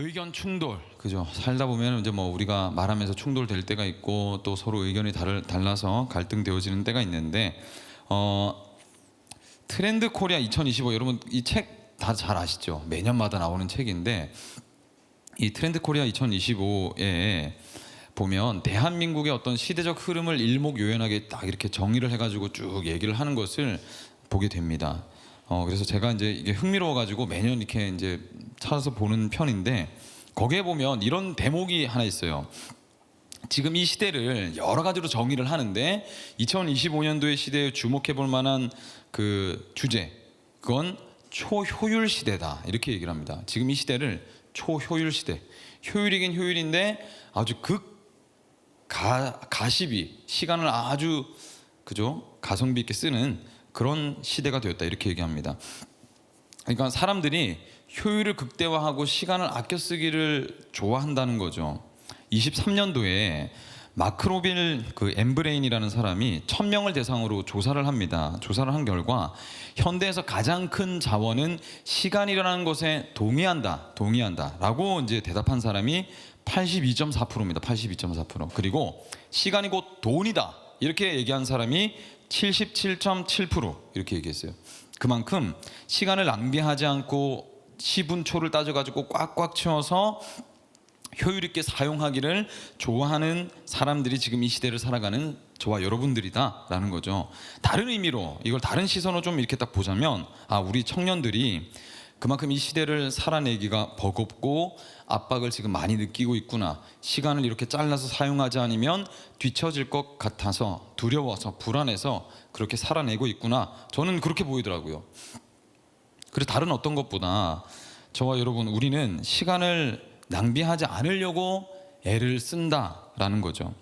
의견 충돌, 그죠? 살다 보면 이제 뭐 우리가 말하면서 충돌될 때가 있고 또 서로 의견이 달라서 갈등되어지는 때가 있는데 트렌드 코리아 2025 여러분 이 책 다 잘 아시죠? 매년마다 나오는 책인데 이 트렌드 코리아 2025에 보면 대한민국의 어떤 시대적 흐름을 일목요연하게 딱 이렇게 정의를 해가지고 쭉 얘기를 하는 것을 보게 됩니다. 그래서 제가 이제 이게 흥미로워가지고 매년 이렇게 이제 찾아서 보는 편인데 거기에 보면 이런 대목이 하나 있어요. 지금 이 시대를 여러 가지로 정의를 하는데 2025년도의 시대에 주목해 볼 만한 그 주제, 그건 초효율 시대다 이렇게 얘기를 합니다. 지금 이 시대를 초효율 시대, 효율이긴 효율인데 아주 가시비 시간을 아주 그죠 가성비 있게 쓰는 그런 시대가 되었다 이렇게 얘기합니다. 그러니까 사람들이 효율을 극대화하고 시간을 아껴 쓰기를 좋아한다는 거죠. 23년도에 마크 로빌 그 엠브레인이라는 사람이 1000명을 대상으로 조사를 합니다. 조사를 한 결과 현대에서 가장 큰 자원은 시간이라는 것에 동의한다라고 이제 대답한 사람이 82.4%입니다. 82.4%. 그리고 시간이 곧 돈이다 이렇게 얘기한 사람이 77.7% 이렇게 얘기했어요. 그만큼 시간을 낭비하지 않고 시분초를 따져가지고 꽉꽉 채워서 효율 있게 사용하기를 좋아하는 사람들이 지금 이 시대를 살아가는 저와 여러분들이다라는 거죠. 다른 의미로 이걸 다른 시선으로 좀 이렇게 딱 보자면 우리 청년들이 그만큼 이 시대를 살아내기가 버겁고 압박을 지금 많이 느끼고 있구나. 시간을 이렇게 잘라서 사용하지 않으면 뒤처질 것 같아서 두려워서 불안해서 그렇게 살아내고 있구나. 저는 그렇게 보이더라고요. 그래서 다른 어떤 것보다 저와 여러분 우리는 시간을 낭비하지 않으려고 애를 쓴다라는 거죠.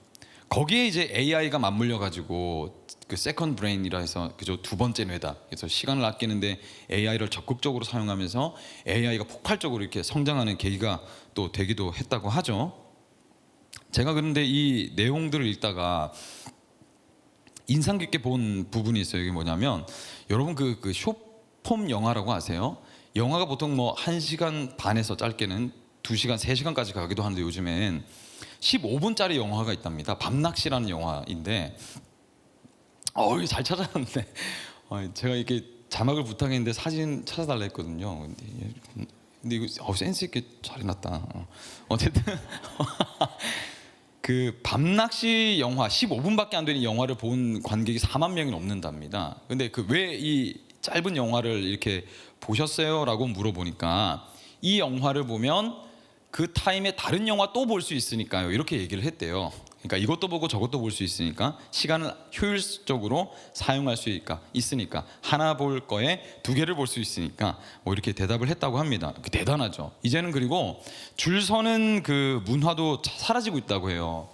거기에 이제 AI가 맞물려 가지고 그 세컨드 브레인이라 해서 그죠 두 번째 뇌다. 그래서 시간을 아끼는데 AI를 적극적으로 사용하면서 AI가 폭발적으로 이렇게 성장하는 계기가 또 되기도 했다고 하죠. 제가 그런데 이 내용들을 읽다가 인상 깊게 본 부분이 있어요. 이게 뭐냐면 여러분 그 숏폼 영화라고 아세요? 영화가 보통 뭐 1시간 반에서 짧게는 2시간, 3시간까지 가기도 하는데 요즘엔 15분짜리 영화가 있답니다. 밤낚시라는 영화인데 이거 잘 찾아놨는데 제가 이렇게 자막을 부탁했는데 사진 찾아달라 했거든요. 근데 이거 센스 있게 잘 해놨다. 어쨌든 그 밤낚시 영화 15분밖에 안 되는 영화를 본 관객이 4만 명이 넘는답니다. 근데 그 왜 이 짧은 영화를 이렇게 보셨어요? 라고 물어보니까 이 영화를 보면 그 타임에 다른 영화 또 볼 수 있으니까요 이렇게 얘기를 했대요. 그러니까 이것도 보고 저것도 볼 수 있으니까 시간을 효율적으로 사용할 수 있으니까 하나 볼 거에 2개를 볼 수 있으니까 뭐 이렇게 대답을 했다고 합니다. 대단하죠. 이제는 그리고 줄 서는 그 문화도 사라지고 있다고 해요.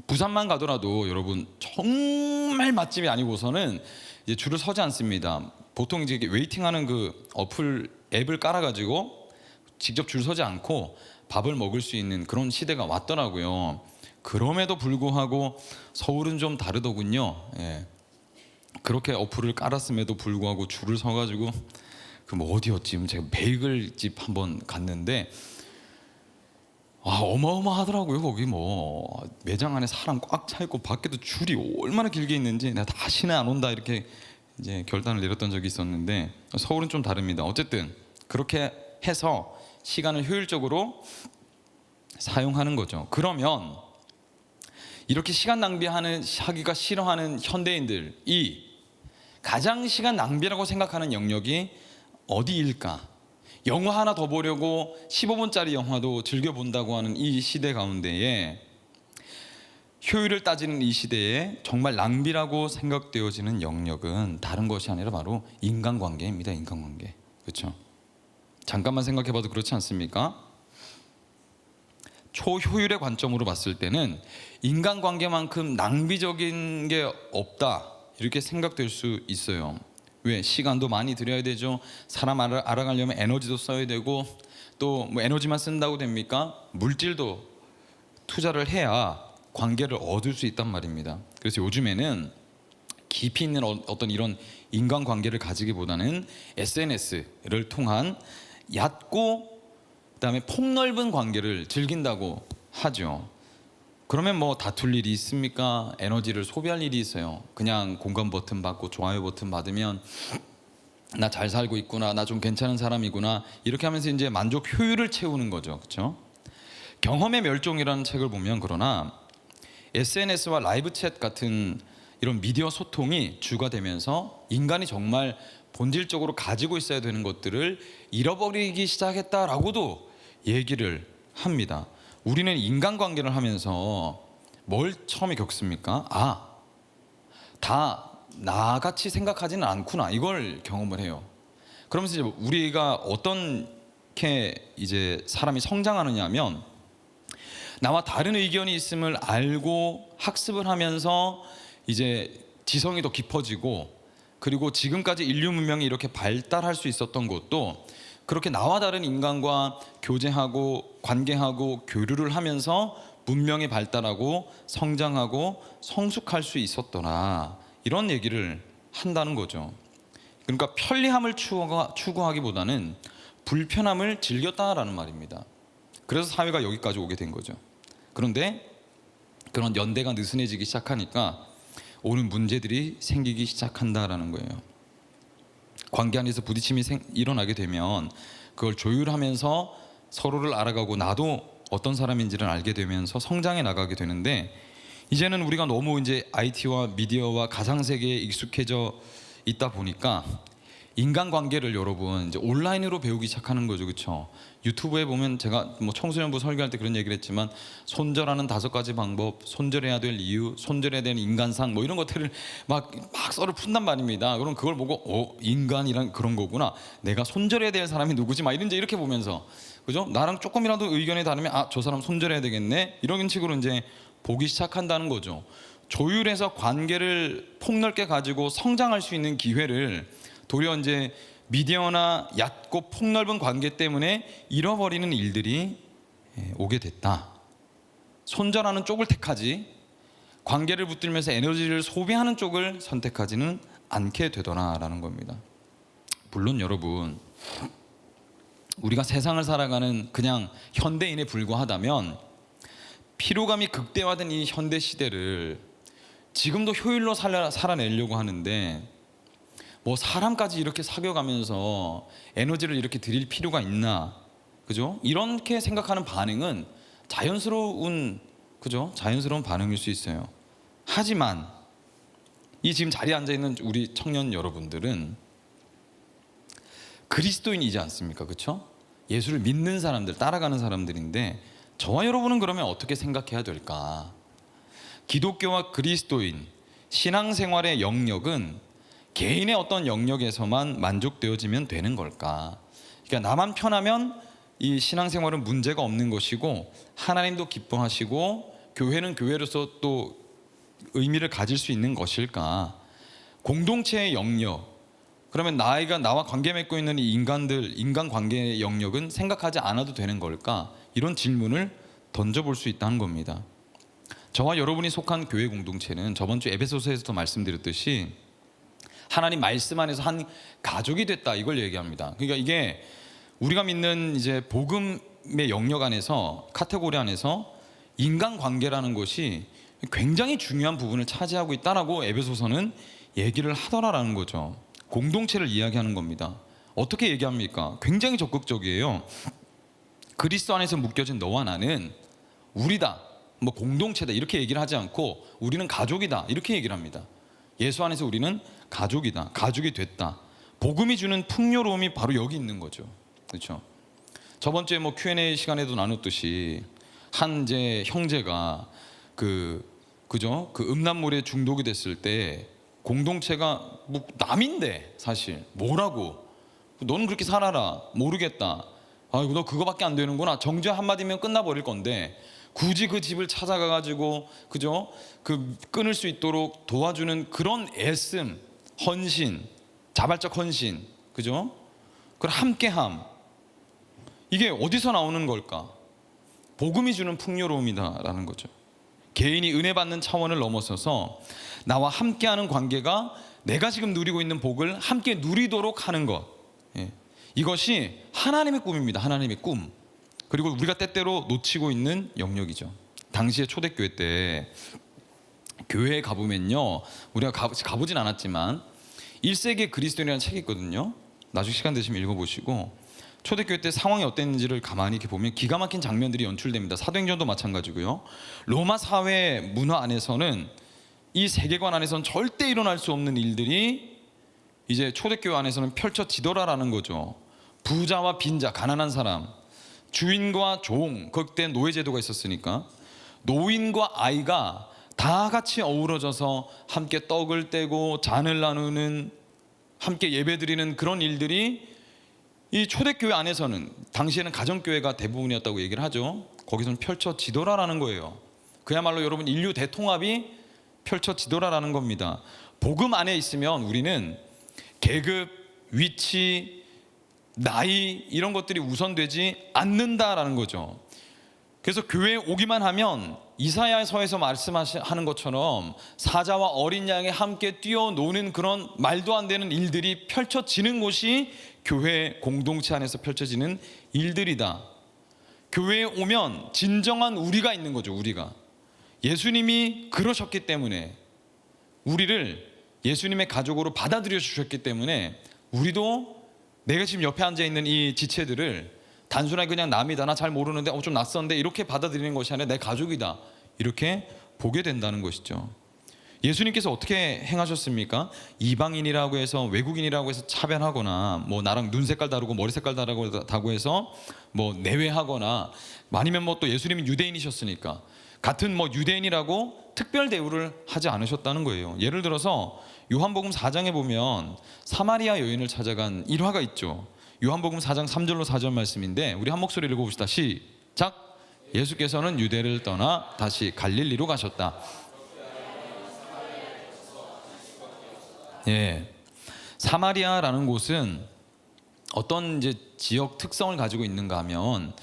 부산만 가더라도 여러분 정말 맛집이 아니고서는 이제 줄을 서지 않습니다. 보통 이제 웨이팅하는 그 앱을 깔아가지고 직접 줄 서지 않고 밥을 먹을 수 있는 그런 시대가 왔더라고요. 그럼에도 불구하고 서울은 좀 다르더군요. 그렇게 어플을 깔았음에도 불구하고 줄을 서가지고 뭐 어디였지? 제가 베이글집 한번 갔는데 어마어마하더라고요. 거기 뭐 매장 안에 사람 꽉 차 있고 밖에도 줄이 얼마나 길게 있는지 내가 다시는 안 온다 이렇게 이제 결단을 내렸던 적이 있었는데 서울은 좀 다릅니다. 어쨌든 그렇게 해서 시간을 효율적으로 사용하는 거죠. 그러면 이렇게 시간 낭비하기가 싫어하는 현대인들이 가장 시간 낭비라고 생각하는 영역이 어디일까? 영화 하나 더 보려고 15분짜리 영화도 즐겨본다고 하는 이 시대 가운데에 효율을 따지는 이 시대에 정말 낭비라고 생각되어지는 영역은 다른 것이 아니라 바로 인간관계입니다. 인간관계. 그렇죠? 잠깐만 생각해봐도 그렇지 않습니까? 초효율의 관점으로 봤을 때는 인간관계만큼 낭비적인 게 없다 이렇게 생각될 수 있어요. 왜? 시간도 많이 들여야 되죠. 사람 알아가려면 에너지도 써야 되고 또 뭐 에너지만 쓴다고 됩니까? 물질도 투자를 해야 관계를 얻을 수 있단 말입니다. 그래서 요즘에는 깊이 있는 어떤 이런 인간관계를 가지기보다는 SNS를 통한 얕고 그다음에 폭넓은 관계를 즐긴다고 하죠. 그러면 뭐 다툴 일이 있습니까? 에너지를 소비할 일이 있어요. 그냥 공감 버튼 받고 좋아요 버튼 받으면 나 잘 살고 있구나, 나 좀 괜찮은 사람이구나, 이렇게 하면서 이제 만족 효율을 채우는 거죠. 그렇죠? 경험의 멸종이라는 책을 보면 그러나 SNS와 라이브 챗 같은 이런 미디어 소통이 주가 되면서 인간이 정말 본질적으로 가지고 있어야 되는 것들을 잃어버리기 시작했다라고도 얘기를 합니다. 우리는 인간관계를 하면서 뭘 처음에 겪습니까? 다 나같이 생각하지는 않구나, 이걸 경험을 해요. 그러면서 이제 우리가 어떻게 이제 사람이 성장하느냐 하면, 나와 다른 의견이 있음을 알고 학습을 하면서 이제 지성이 더 깊어지고, 그리고 지금까지 인류 문명이 이렇게 발달할 수 있었던 것도 그렇게 나와 다른 인간과 교제하고 관계하고 교류를 하면서 문명이 발달하고 성장하고 성숙할 수 있었더라, 이런 얘기를 한다는 거죠. 그러니까 편리함을 추구하기보다는 불편함을 즐겼다라는 말입니다. 그래서 사회가 여기까지 오게 된 거죠. 그런데 그런 연대가 느슨해지기 시작하니까 오는 문제들이 생기기 시작한다라는 거예요. 관계 안에서 부딪힘이 일어나게 되면 그걸 조율하면서 서로를 알아가고 나도 어떤 사람인지를 알게 되면서 성장해 나가게 되는데, 이제는 우리가 너무 이제 IT와 미디어와 가상세계에 익숙해져 있다 보니까 인간관계를 여러분 이제 온라인으로 배우기 시작하는 거죠. 그렇죠? 유튜브에 보면 제가 뭐 청소년부 설교할 때 그런 얘기를 했지만, 손절하는 5가지 방법, 손절해야 될 이유, 손절해야 되는 인간상, 뭐 이런 것들을 막 썰을 푼단 말입니다. 그럼 그걸 보고 인간이란 그런 거구나, 내가 손절해야 될 사람이 누구지, 막 이렇게 보면서, 그죠? 나랑 조금이라도 의견이 다르면 저 사람 손절해야 되겠네, 이런 식으로 이제 보기 시작한다는 거죠. 조율해서 관계를 폭넓게 가지고 성장할 수 있는 기회를 도리어 이제 미디어나 얕고 폭넓은 관계 때문에 잃어버리는 일들이 오게 됐다. 손절하는 쪽을 택하지 관계를 붙들면서 에너지를 소비하는 쪽을 선택하지는 않게 되더라라는 겁니다. 물론 여러분, 우리가 세상을 살아가는 그냥 현대인에 불과하다면 피로감이 극대화된 이 현대 시대를 지금도 효율로 살아내려고 하는데, 뭐 사람까지 이렇게 사귀어가면서 에너지를 이렇게 드릴 필요가 있나, 그죠? 이렇게 생각하는 반응은 자연스러운, 그죠? 자연스러운 반응일 수 있어요. 하지만 이 지금 자리에 앉아 있는 우리 청년 여러분들은 그리스도인이지 않습니까? 그렇죠? 예수를 믿는 사람들, 따라가는 사람들인데, 저와 여러분은 그러면 어떻게 생각해야 될까? 기독교와 그리스도인, 신앙생활의 영역은 개인의 어떤 영역에서만 만족되어지면 되는 걸까? 그러니까 나만 편하면 이 신앙생활은 문제가 없는 것이고, 하나님도 기뻐하시고 교회는 교회로서 또 의미를 가질 수 있는 것일까? 공동체의 영역, 그러면 나와 관계 맺고 있는 이 인간관계의 영역은 생각하지 않아도 되는 걸까? 이런 질문을 던져볼 수 있다는 겁니다. 저와 여러분이 속한 교회 공동체는 저번 주 에베소서에서도 말씀드렸듯이 하나님 말씀 안에서 한 가족이 됐다, 이걸 얘기합니다. 그러니까 이게 우리가 믿는 이제 복음의 영역 안에서, 카테고리 안에서 인간관계라는 것이 굉장히 중요한 부분을 차지하고 있다라고 에베소서는 얘기를 하더라라는 거죠. 공동체를 이야기하는 겁니다. 어떻게 얘기합니까? 굉장히 적극적이에요. 그리스도 안에서 묶여진 너와 나는 우리다, 뭐 공동체다, 이렇게 얘기를 하지 않고 우리는 가족이다, 이렇게 얘기를 합니다. 예수 안에서 우리는 가족이다, 가족이 됐다. 복음이 주는 풍요로움이 바로 여기 있는 거죠. 그렇죠? 저번 주에 뭐 Q&A 시간에도 나눴듯이 한 이제 형제가 그죠? 그 음란물에 중독이 됐을 때 공동체가 뭐 남인데 사실 뭐라고, 너는 그렇게 살아라, 모르겠다, 아이고 너 그거밖에 안 되는구나, 정죄 한마디면 끝나버릴 건데 굳이 그 집을 찾아가가지고, 그죠? 그 끊을 수 있도록 도와주는 그런 애씀, 헌신, 자발적 헌신, 그죠? 그 함께함, 이게 어디서 나오는 걸까? 복음이 주는 풍요로움이다라는 거죠. 개인이 은혜 받는 차원을 넘어서서 나와 함께하는 관계가 내가 지금 누리고 있는 복을 함께 누리도록 하는 것, 이것이 하나님의 꿈입니다. 하나님의 꿈. 그리고 우리가 때때로 놓치고 있는 영역이죠. 당시에 초대교회 때 교회에 가보면요, 우리가 가보진 않았지만 1세기 그리스도인이라는 책이 있거든요. 나중에 시간 되시면 읽어보시고 초대교회 때 상황이 어땠는지를 가만히 이렇게 보면 기가 막힌 장면들이 연출됩니다. 사도행전도 마찬가지고요. 로마 사회 문화 안에서는, 이 세계관 안에서는 절대 일어날 수 없는 일들이 이제 초대교회 안에서는 펼쳐지더라라는 거죠. 부자와 빈자, 가난한 사람, 주인과 종, 그때 노예제도가 있었으니까 노인과 아이가 다 같이 어우러져서 함께 떡을 떼고 잔을 나누는, 함께 예배드리는 그런 일들이 이 초대교회 안에서는, 당시에는 가정교회가 대부분이었다고 얘기를 하죠. 거기서는 펼쳐지더라라는 거예요. 그야말로 여러분 인류 대통합이 펼쳐지더라라는 겁니다. 복음 안에 있으면 우리는 계급, 위치, 나이 이런 것들이 우선되지 않는다라는 거죠. 그래서 교회에 오기만 하면 이사야서에서 말씀하는 것처럼 사자와 어린 양이 함께 뛰어노는 그런 말도 안 되는 일들이 펼쳐지는 곳이 교회 공동체 안에서 펼쳐지는 일들이다. 교회에 오면 진정한 우리가 있는 거죠. 우리가 예수님이 그러셨기 때문에, 우리를 예수님의 가족으로 받아들여 주셨기 때문에 우리도 내가 지금 옆에 앉아 있는 이 지체들을 단순하게 그냥 남이다, 나 잘 모르는데 좀 낯선데 이렇게 받아들이는 것이 아니라 내 가족이다, 이렇게 보게 된다는 것이죠. 예수님께서 어떻게 행하셨습니까? 이방인이라고 해서, 외국인이라고 해서 차별하거나, 뭐 나랑 눈 색깔 다르고 머리 색깔 다르고 해서 뭐 내외하거나, 아니면 뭐 또 예수님은 유대인이셨으니까 같은 뭐 유대인이라고 특별 대우를 하지 않으셨다는 거예요. 예를 들어서 요한복음 4장에 보면 사마리아 여인을 찾아간 일화가 있죠. 요한복음 4장 3절로 4절 말씀인데 우리 한 목소리 읽어봅시다. 시작. 예수께서는 유대를 떠나 다시 갈릴리로 가셨다. 예, 사마리아라는 곳은 어떤 이제 지역 특성을 가지고 있는가 하면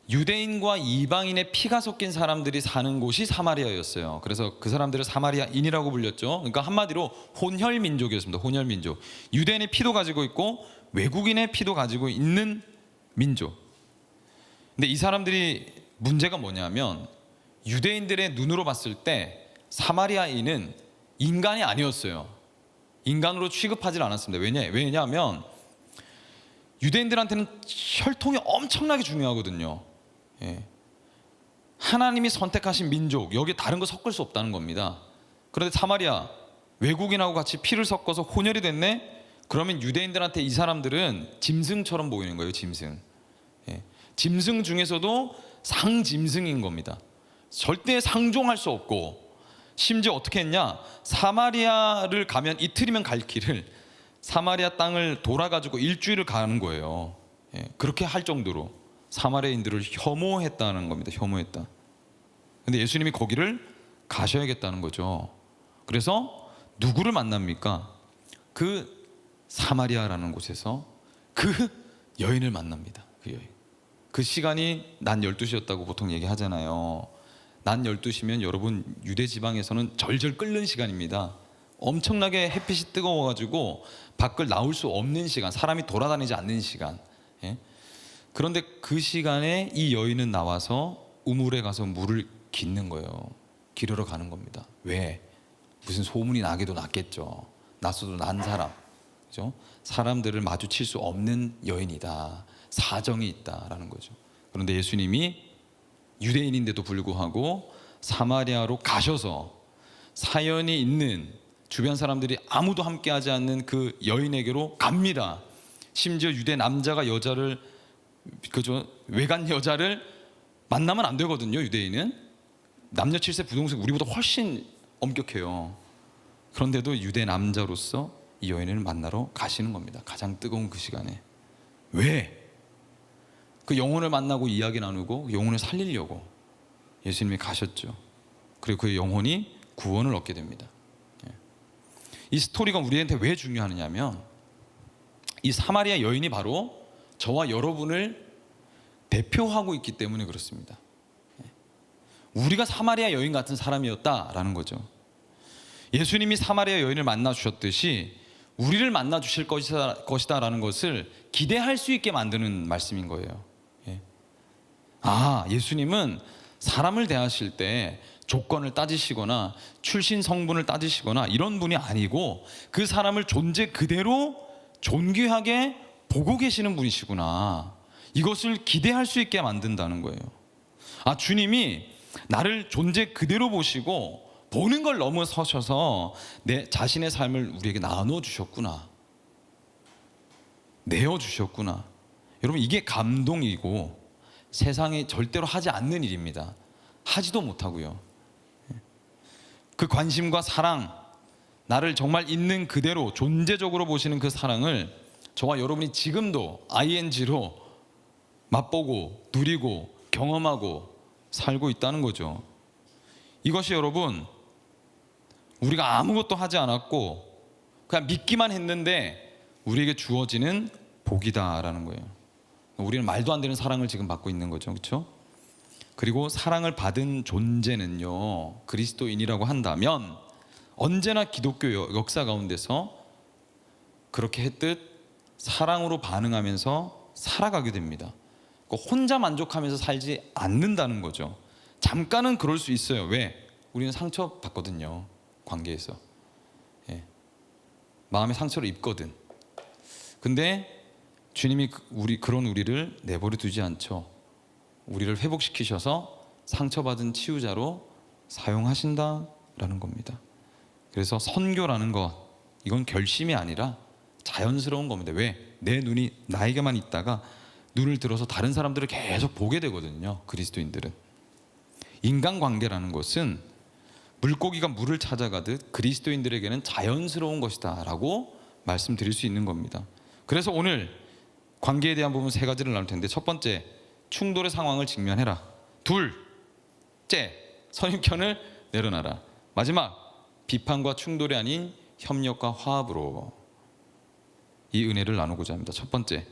유대인과 이방인의 피가 섞인 사람들이 사는 곳이 사마리아였어요. 그래서 그 사람들을 사마리아인이라고 불렸죠. 그러니까 한마디로 혼혈 민족이었습니다. 혼혈 민족. 유대인의 피도 가지고 있고 외국인의 피도 가지고 있는 민족. 근데 이 사람들이 문제가 뭐냐면 유대인들의 눈으로 봤을 때 사마리아인은 인간이 아니었어요. 인간으로 취급하지 않았습니다. 왜냐하면 유대인들한테는 혈통이 엄청나게 중요하거든요. 예. 하나님이 선택하신 민족, 여기에 다른 거 섞을 수 없다는 겁니다. 그런데 사마리아, 외국인하고 같이 피를 섞어서 혼혈이 됐네? 그러면 유대인들한테 이 사람들은 짐승처럼 보이는 거예요. 짐승. 예. 짐승 중에서도 상짐승인 겁니다. 절대 상종할 수 없고, 심지어 어떻게 했냐, 사마리아를 가면 이틀이면 갈 길을 사마리아 땅을 돌아가지고 일주일을 가는 거예요. 예, 그렇게 할 정도로 사마리아인들을 혐오했다는 겁니다. 혐오했다. 근데 예수님이 거기를 가셔야겠다는 거죠. 그래서 누구를 만납니까? 그 사마리아라는 곳에서 그 여인을 만납니다. 그 여인. 그 시간이 낮 12시였다고 보통 얘기하잖아요. 낮 12시면 여러분 유대 지방에서는 절절 끓는 시간입니다. 엄청나게 햇빛이 뜨거워가지고 밖을 나올 수 없는 시간, 사람이 돌아다니지 않는 시간. 예? 그런데 그 시간에 이 여인은 나와서 우물에 가서 물을 깃는 거예요. 기르러 가는 겁니다. 왜? 무슨 소문이 나기도 났겠죠. 났어도 난 사람, 그죠? 사람들을 마주칠 수 없는 여인이다, 사정이 있다라는 거죠. 그런데 예수님이 유대인인데도 불구하고 사마리아로 가셔서 사연이 있는, 주변 사람들이 아무도 함께하지 않는 그 여인에게로 갑니다. 심지어 유대 남자가 여자를, 그죠, 외간 여자를 만나면 안 되거든요. 유대인은 남녀 칠세 부동석 우리보다 훨씬 엄격해요. 그런데도 유대 남자로서 이 여인을 만나러 가시는 겁니다. 가장 뜨거운 그 시간에. 왜? 그 영혼을 만나고 이야기 나누고 영혼을 살리려고 예수님이 가셨죠. 그리고 그의 영혼이 구원을 얻게 됩니다. 이 스토리가 우리한테 왜 중요하냐면 이 사마리아 여인이 바로 저와 여러분을 대표하고 있기 때문에 그렇습니다. 우리가 사마리아 여인 같은 사람이었다라는 거죠. 예수님이 사마리아 여인을 만나 주셨듯이 우리를 만나 주실 것이다라는 것을 기대할 수 있게 만드는 말씀인 거예요. 예수님은 사람을 대하실 때 조건을 따지시거나 출신 성분을 따지시거나 이런 분이 아니고 그 사람을 존재 그대로 존귀하게 보고 계시는 분이시구나. 이것을 기대할 수 있게 만든다는 거예요. 주님이 나를 존재 그대로 보시고 보는 걸 넘어서셔서 내 자신의 삶을 우리에게 나눠주셨구나, 내어주셨구나. 여러분, 이게 감동이고 세상이 절대로 하지 않는 일입니다. 하지도 못하고요. 그 관심과 사랑, 나를 정말 있는 그대로 존재적으로 보시는 그 사랑을 저와 여러분이 지금도 ing로 맛보고 누리고 경험하고 살고 있다는 거죠. 이것이 여러분, 우리가 아무것도 하지 않았고 그냥 믿기만 했는데 우리에게 주어지는 복이다라는 거예요. 우리는 말도 안 되는 사랑을 지금 받고 있는 거죠, 그렇죠? 그리고 사랑을 받은 존재는요, 그리스도인이라고 한다면 언제나 기독교 역사 가운데서 그렇게 했듯 사랑으로 반응하면서 살아가게 됩니다. 혼자 만족하면서 살지 않는다는 거죠. 잠깐은 그럴 수 있어요. 왜? 우리는 상처 받거든요, 관계에서. 마음의 상처를 입거든. 근데 주님이 그런 우리를 내버려 두지 않죠. 우리를 회복시키셔서 상처받은 치유자로 사용하신다라는 겁니다. 그래서 선교라는 것, 이건 결심이 아니라 자연스러운 겁니다. 왜? 내 눈이 나에게만 있다가 눈을 들어서 다른 사람들을 계속 보게 되거든요. 그리스도인들은. 인간관계라는 것은 물고기가 물을 찾아가듯 그리스도인들에게는 자연스러운 것이다 라고 말씀드릴 수 있는 겁니다. 그래서 오늘 관계에 대한 부분 세 가지를 나눌 텐데, 첫 번째, 충돌의 상황을 직면해라. 둘째, 선입견을 내려놔라. 마지막, 비판과 충돌이 아닌 협력과 화합으로 이 은혜를 나누고자 합니다. 첫 번째,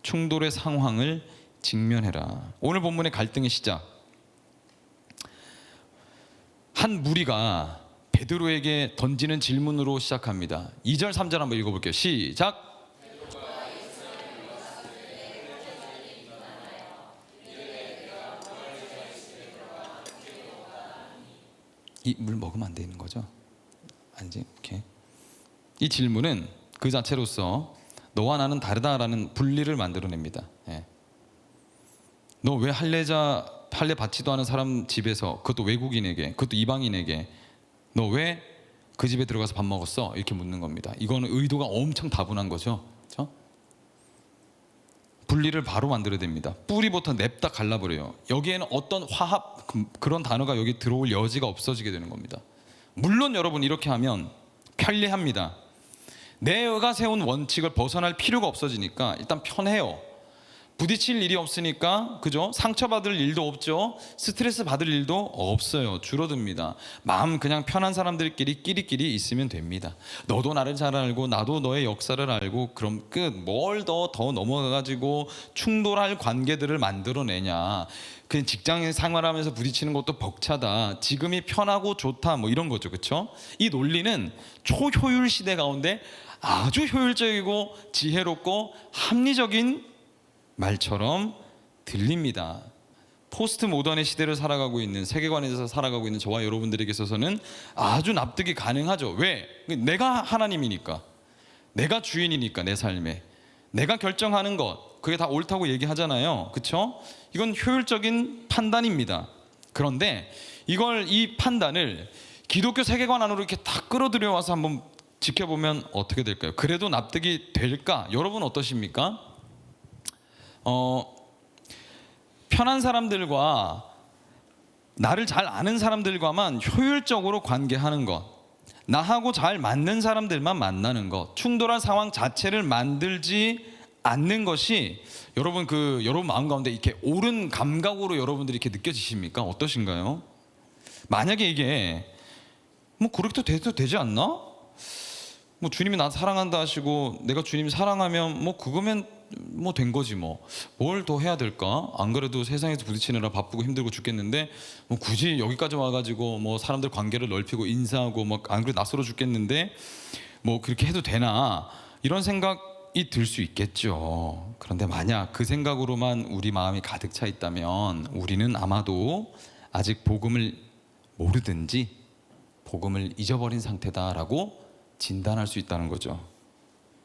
충돌의 상황을 직면해라. 오늘 본문의 갈등의 시작, 한 무리가 베드로에게 던지는 질문으로 시작합니다. 2절 3절 한번 읽어볼게요. 시작. 이 물 먹으면 안 되는 거죠? 아니지? 오케이. 이 질문은 그 자체로서 너와 나는 다르다라는 분리를 만들어냅니다. 너 왜 할례 받지도 않은 사람 집에서, 그것도 외국인에게, 그것도 이방인에게 너 왜 그 집에 들어가서 밥 먹었어? 이렇게 묻는 겁니다. 이거는 의도가 엄청 다분한 거죠. 그렇죠? 분리를 바로 만들어냅니다. 뿌리부터 냅다 갈라버려요. 여기에는 어떤 화합, 그런 단어가 여기 들어올 여지가 없어지게 되는 겁니다. 물론 여러분, 이렇게 하면 편리합니다. 내가 세운 원칙을 벗어날 필요가 없어지니까 일단 편해요. 부딪힐 일이 없으니까, 그죠? 상처받을 일도 없죠. 스트레스 받을 일도 없어요. 줄어듭니다. 마음 그냥 편한 사람들끼리 끼리끼리 있으면 됩니다. 너도 나를 잘 알고 나도 너의 역사를 알고, 그럼 끝. 뭘 더 넘어가가지고 충돌할 관계들을 만들어내냐. 그냥 직장 생활하면서 부딪히는 것도 벅차다, 지금이 편하고 좋다, 뭐 이런 거죠, 그렇죠? 이 논리는 초효율 시대 가운데 아주 효율적이고 지혜롭고 합리적인 말처럼 들립니다. 포스트 모던의 시대를 살아가고 있는, 세계관에서 살아가고 있는 저와 여러분들에게 있어서는 아주 납득이 가능하죠. 왜? 내가 하나님이니까, 내가 주인이니까, 내 삶에 내가 결정하는 것, 그게 다 옳다고 얘기하잖아요, 그렇죠? 이건 효율적인 판단입니다. 그런데 이 판단을 기독교 세계관 안으로 이렇게 다 끌어들여와서 한번 지켜보면 어떻게 될까요? 그래도 납득이 될까? 여러분 어떠십니까? 편한 사람들과, 나를 잘 아는 사람들과만 효율적으로 관계하는 것, 나하고 잘 맞는 사람들만 만나는 것, 충돌한 상황 자체를 만들지 않는 것이 여러분 여러분 마음 가운데 이렇게 옳은 감각으로 여러분들이 이렇게 느껴지십니까? 어떠신가요? 만약에 이게 그렇게 돼도 되지 않나? 주님이 나 사랑한다 하시고 내가 주님 사랑하면 그거면 된 거지, 뭘 더 해야 될까? 안 그래도 세상에서 부딪히느라 바쁘고 힘들고 죽겠는데 굳이 여기까지 와가지고 사람들 관계를 넓히고 인사하고 안 그래도 낯설어 죽겠는데 그렇게 해도 되나? 이런 생각이 들 수 있겠죠. 그런데 만약 그 생각으로만 우리 마음이 가득 차 있다면 우리는 아마도 아직 복음을 모르든지 복음을 잊어버린 상태다라고 진단할 수 있다는 거죠.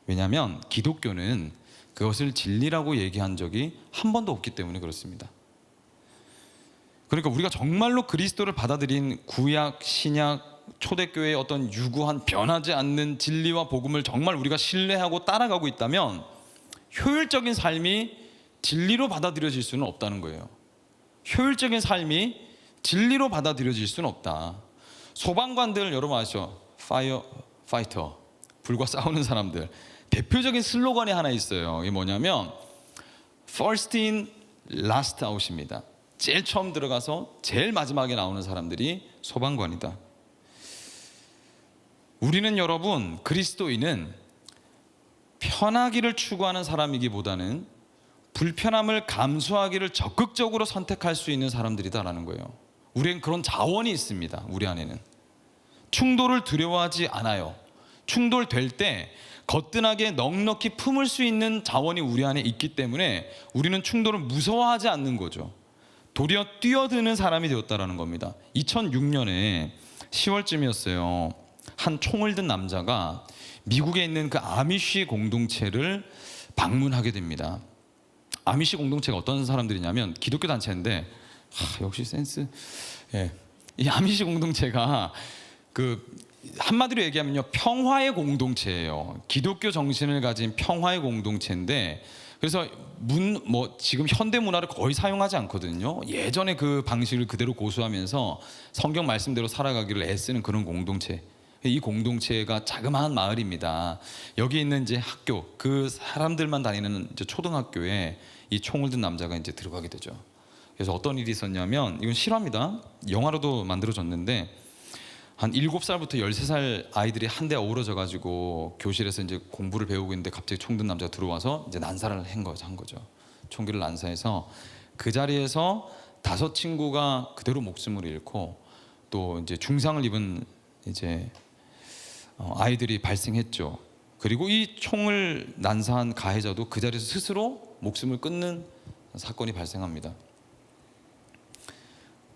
왜냐하면 기독교는 그것을 진리라고 얘기한 적이 한 번도 없기 때문에 그렇습니다. 그러니까 우리가 정말로 그리스도를 받아들인 구약, 신약, 초대교회의 어떤 유구한 변하지 않는 진리와 복음을 정말 우리가 신뢰하고 따라가고 있다면 효율적인 삶이 진리로 받아들여질 수는 없다는 거예요. 효율적인 삶이 진리로 받아들여질 수는 없다. 소방관들 여러분 아시죠? 파이터, 불과 싸우는 사람들. 대표적인 슬로건이 하나 있어요. 이게 뭐냐면 First in, last out입니다. 제일 처음 들어가서 제일 마지막에 나오는 사람들이 소방관이다. 우리는 여러분 그리스도인은 편하기를 추구하는 사람이기보다는 불편함을 감수하기를 적극적으로 선택할 수 있는 사람들이다라는 거예요. 우리는 그런 자원이 있습니다. 우리 안에는 충돌을 두려워하지 않아요. 충돌될 때 거뜬하게 넉넉히 품을 수 있는 자원이 우리 안에 있기 때문에 우리는 충돌을 무서워하지 않는 거죠. 도리어 뛰어드는 사람이 되었다라는 겁니다. 2006년에 10월쯤이었어요. 한 총을 든 남자가 미국에 있는 그 아미시 공동체를 방문하게 됩니다. 아미시 공동체가 어떤 사람들이냐면 기독교 단체인데 역시 센스. 예. 이 아미시 공동체가 그 한마디로 얘기하면요 평화의 공동체예요. 기독교 정신을 가진 평화의 공동체인데 그래서 지금 현대 문화를 거의 사용하지 않거든요. 예전에 그 방식을 그대로 고수하면서 성경 말씀대로 살아가기를 애쓰는 그런 공동체. 이 공동체가 자그마한 마을입니다. 여기 있는 이제 학교, 그 사람들만 다니는 이제 초등학교에 이 총을 든 남자가 이제 들어가게 되죠. 그래서 어떤 일이 있었냐면 이건 실화입니다. 영화로도 만들어졌는데 한 7살부터 13살 아이들이 한데 어우러져 가지고 교실에서 이제 공부를 배우고 있는데 갑자기 총 든 남자가 들어와서 이제 난사를 한 거죠. 총기를 난사해서 그 자리에서 5 친구가 그대로 목숨을 잃고 또 이제 중상을 입은 이제 아이들이 발생했죠. 그리고 이 총을 난사한 가해자도 그 자리에서 스스로 목숨을 끊는 사건이 발생합니다.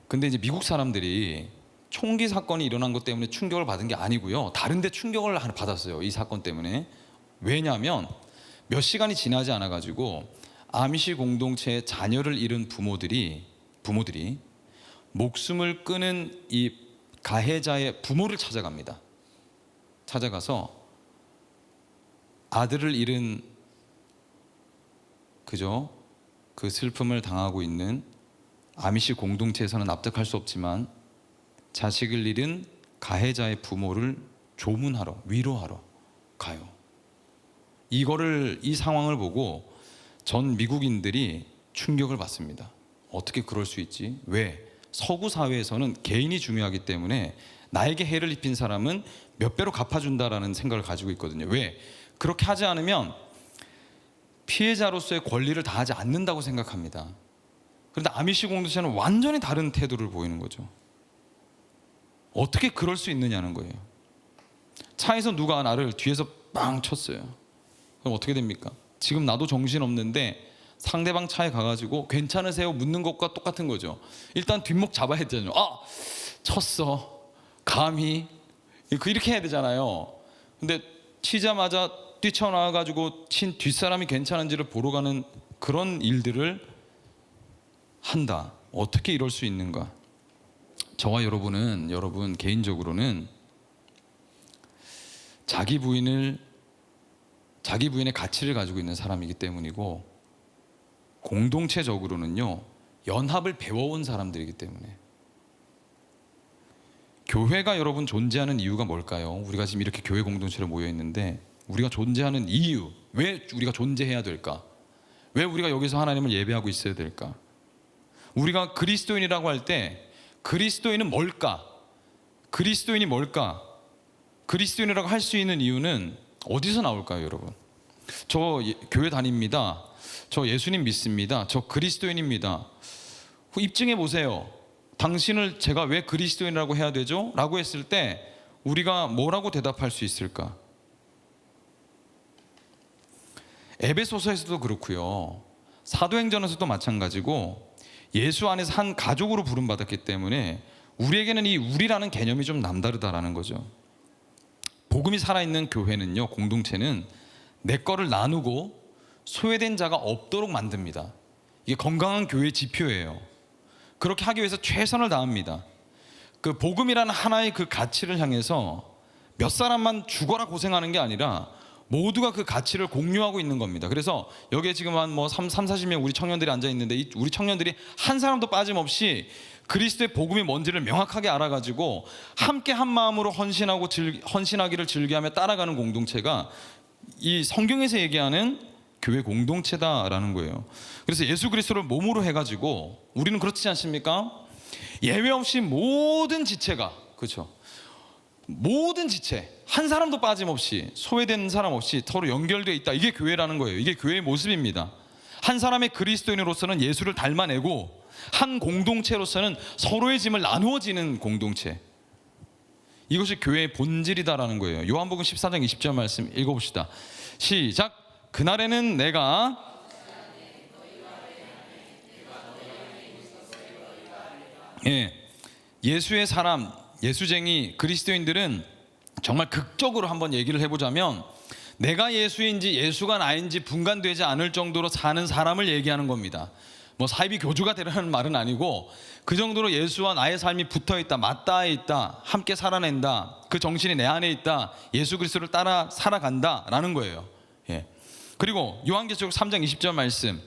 근데 이제 미국 사람들이 총기 사건이 일어난 것 때문에 충격을 받은 게 아니고요. 다른 데 충격을 받았어요. 이 사건 때문에. 왜냐하면 몇 시간이 지나지 않아 가지고 아미시 공동체의 자녀를 잃은 부모들이 목숨을 끊은 이 가해자의 부모를 찾아갑니다. 찾아가서 아들을 잃은 그 슬픔을 당하고 있는 아미시 공동체에서는 납득할 수 없지만 자식을 잃은 가해자의 부모를 조문하러 위로하러 가요. 이 상황을 보고 전 미국인들이 충격을 받습니다. 어떻게 그럴 수 있지? 왜? 서구 사회에서는 개인이 중요하기 때문에 나에게 해를 입힌 사람은 몇 배로 갚아준다라는 생각을 가지고 있거든요. 왜? 그렇게 하지 않으면 피해자로서의 권리를 다하지 않는다고 생각합니다. 그런데 아미시 공동체는 완전히 다른 태도를 보이는 거죠. 어떻게 그럴 수 있느냐는 거예요. 차에서 누가 나를 뒤에서 빵 쳤어요. 그럼 어떻게 됩니까? 지금 나도 정신없는데 상대방 차에 가가지고 괜찮으세요? 묻는 것과 똑같은 거죠. 일단 뒷목 잡아야 되잖아요. 쳤어. 감히. 이렇게 해야 되잖아요. 근데 치자마자 뛰쳐나와가지고 친 뒷사람이 괜찮은지를 보러 가는 그런 일들을 한다. 어떻게 이럴 수 있는가? 저와 여러분 개인적으로는 자기 부인의 가치를 가지고 있는 사람이기 때문이고 공동체적으로는요 연합을 배워온 사람들이기 때문에 교회가 여러분 존재하는 이유가 뭘까요? 우리가 지금 이렇게 교회 공동체로 모여 있는데 우리가 존재하는 이유, 왜 우리가 존재해야 될까? 왜 우리가 여기서 하나님을 예배하고 있어야 될까? 우리가 그리스도인이라고 할 때 그리스도인은 뭘까? 그리스도인이 뭘까? 그리스도인이라고 할 수 있는 이유는 어디서 나올까요, 여러분? 저 교회 다닙니다. 저 예수님 믿습니다. 저 그리스도인입니다. 입증해 보세요. 당신을 제가 왜 그리스도인이라고 해야 되죠? 라고 했을 때 우리가 뭐라고 대답할 수 있을까? 에베소서에서도 그렇고요. 사도행전에서도 마찬가지고 예수 안에서 한 가족으로 부름받았기 때문에 우리에게는 이 우리라는 개념이 좀 남다르다라는 거죠. 복음이 살아있는 교회는요, 공동체는 내 거를 나누고 소외된 자가 없도록 만듭니다. 이게 건강한 교회의 지표예요. 그렇게 하기 위해서 최선을 다합니다. 그 복음이라는 하나의 그 가치를 향해서 몇 사람만 죽어라 고생하는 게 아니라 모두가 그 가치를 공유하고 있는 겁니다. 그래서 여기에 지금 한 40명 우리 청년들이 앉아 있는데, 우리 청년들이 한 사람도 빠짐없이 그리스도의 복음이 뭔지를 명확하게 알아가지고 함께 한 마음으로 헌신하기를 즐겨하며 따라가는 공동체가 이 성경에서 얘기하는 교회 공동체다라는 거예요. 그래서 예수 그리스도를 몸으로 해가지고 우리는 그렇지 않습니까? 예외 없이 모든 지체가, 그렇죠? 모든 지체 한 사람도 빠짐없이, 소외된 사람 없이 서로 연결되어 있다. 이게 교회라는 거예요. 이게 교회의 모습입니다. 한 사람의 그리스도인으로서는 예수를 닮아내고, 한 공동체로서는 서로의 짐을 나누어지는 공동체. 이것이 교회의 본질이다라는 거예요. 요한복음 14장 20절 말씀 읽어봅시다. 시작. 그날에는 내가 예수의 사람, 예수쟁이 그리스도인들은 정말 극적으로 한번 얘기를 해보자면 내가 예수인지 예수가 나인지 분간되지 않을 정도로 사는 사람을 얘기하는 겁니다. 사이비 교주가 되라는 말은 아니고 그 정도로 예수와 나의 삶이 붙어있다, 맞닿아 있다, 함께 살아낸다, 그 정신이 내 안에 있다, 예수 그리스도를 따라 살아간다라는 거예요. 그리고 요한계시록 3장 20절 말씀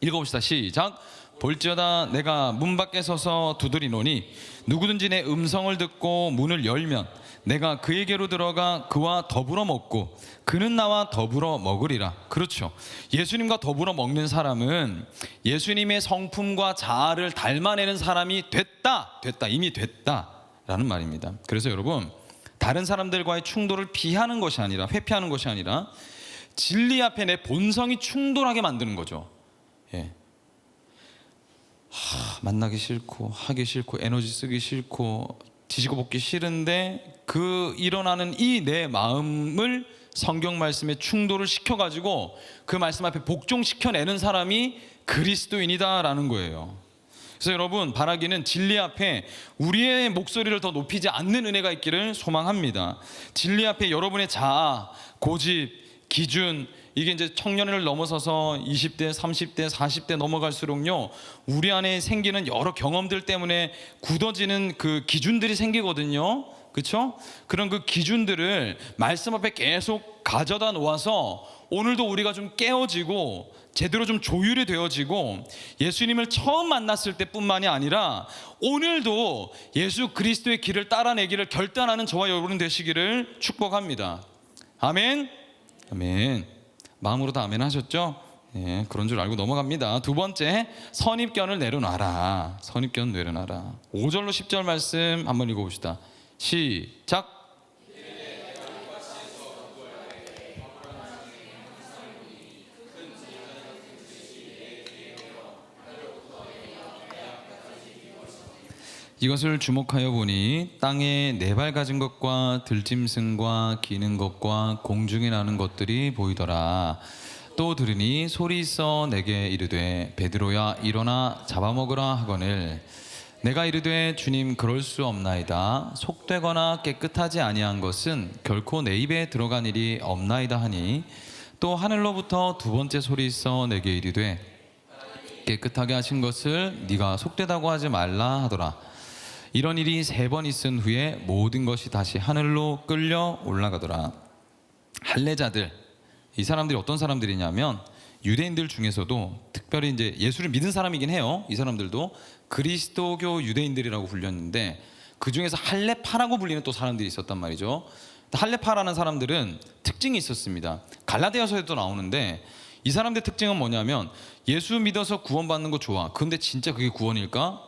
읽어봅시다. 시작. 볼지어다 내가 문 밖에 서서 두드리노니 누구든지 내 음성을 듣고 문을 열면 내가 그에게로 들어가 그와 더불어 먹고 그는 나와 더불어 먹으리라. 그렇죠. 예수님과 더불어 먹는 사람은 예수님의 성품과 자아를 닮아내는 사람이 됐다, 이미 됐다라는 말입니다. 그래서 여러분, 다른 사람들과의 충돌을 피하는 것이 아니라, 회피하는 것이 아니라 진리 앞에 내 본성이 충돌하게 만드는 거죠. 만나기 싫고 하기 싫고 에너지 쓰기 싫고 뒤지고 볶기 싫은데 그 일어나는 이 내 마음을 성경 말씀에 충돌을 시켜가지고 그 말씀 앞에 복종시켜내는 사람이 그리스도인이다라는 거예요. 그래서 여러분, 바라기는 진리 앞에 우리의 목소리를 더 높이지 않는 은혜가 있기를 소망합니다. 진리 앞에 여러분의 자아, 고집, 기준, 이게 이제 청년을 넘어서서 20대, 30대, 40대 넘어갈수록요, 우리 안에 생기는 여러 경험들 때문에 굳어지는 그 기준들이 생기거든요. 그렇죠? 그런 그 기준들을 말씀 앞에 계속 가져다 놓아서 오늘도 우리가 좀 깨어지고 제대로 좀 조율이 되어지고 예수님을 처음 만났을 때뿐만이 아니라 오늘도 예수 그리스도의 길을 따라내기를 결단하는 저와 여러분 되시기를 축복합니다. 아멘. 아멘. 마음으로 다 아멘 하셨죠? 그런 줄 알고 넘어갑니다. 두 번째, 선입견을 내려놔라. 선입견 내려놔라. 5절로 10절 말씀 한번 읽어봅시다. 시작. 이것을 주목하여 보니 땅에 네 발 가진 것과 들짐승과 기는 것과 공중에 나는 것들이 보이더라. 또 들으니 소리 있어 내게 이르되 베드로야 일어나 잡아먹으라 하거늘 내가 이르되 주님 그럴 수 없나이다. 속되거나 깨끗하지 아니한 것은 결코 내 입에 들어간 일이 없나이다 하니 또 하늘로부터 두 번째 소리 있어 내게 이르되 깨끗하게 하신 것을 네가 속되다고 하지 말라 하더라. 이런 일이 3번 있은 후에 모든 것이 다시 하늘로 끌려 올라가더라. 할례자들, 이 사람들이 어떤 사람들이냐면 유대인들 중에서도 특별히 이제 예수를 믿은 사람이긴 해요. 이 사람들도 그리스도교 유대인들이라고 불렸는데 그 중에서 할례파라고 불리는 또 사람들이 있었단 말이죠. 할례파라는 사람들은 특징이 있었습니다. 갈라디아서에도 나오는데 이 사람들의 특징은 뭐냐면 예수 믿어서 구원받는 거 좋아. 근데 진짜 그게 구원일까?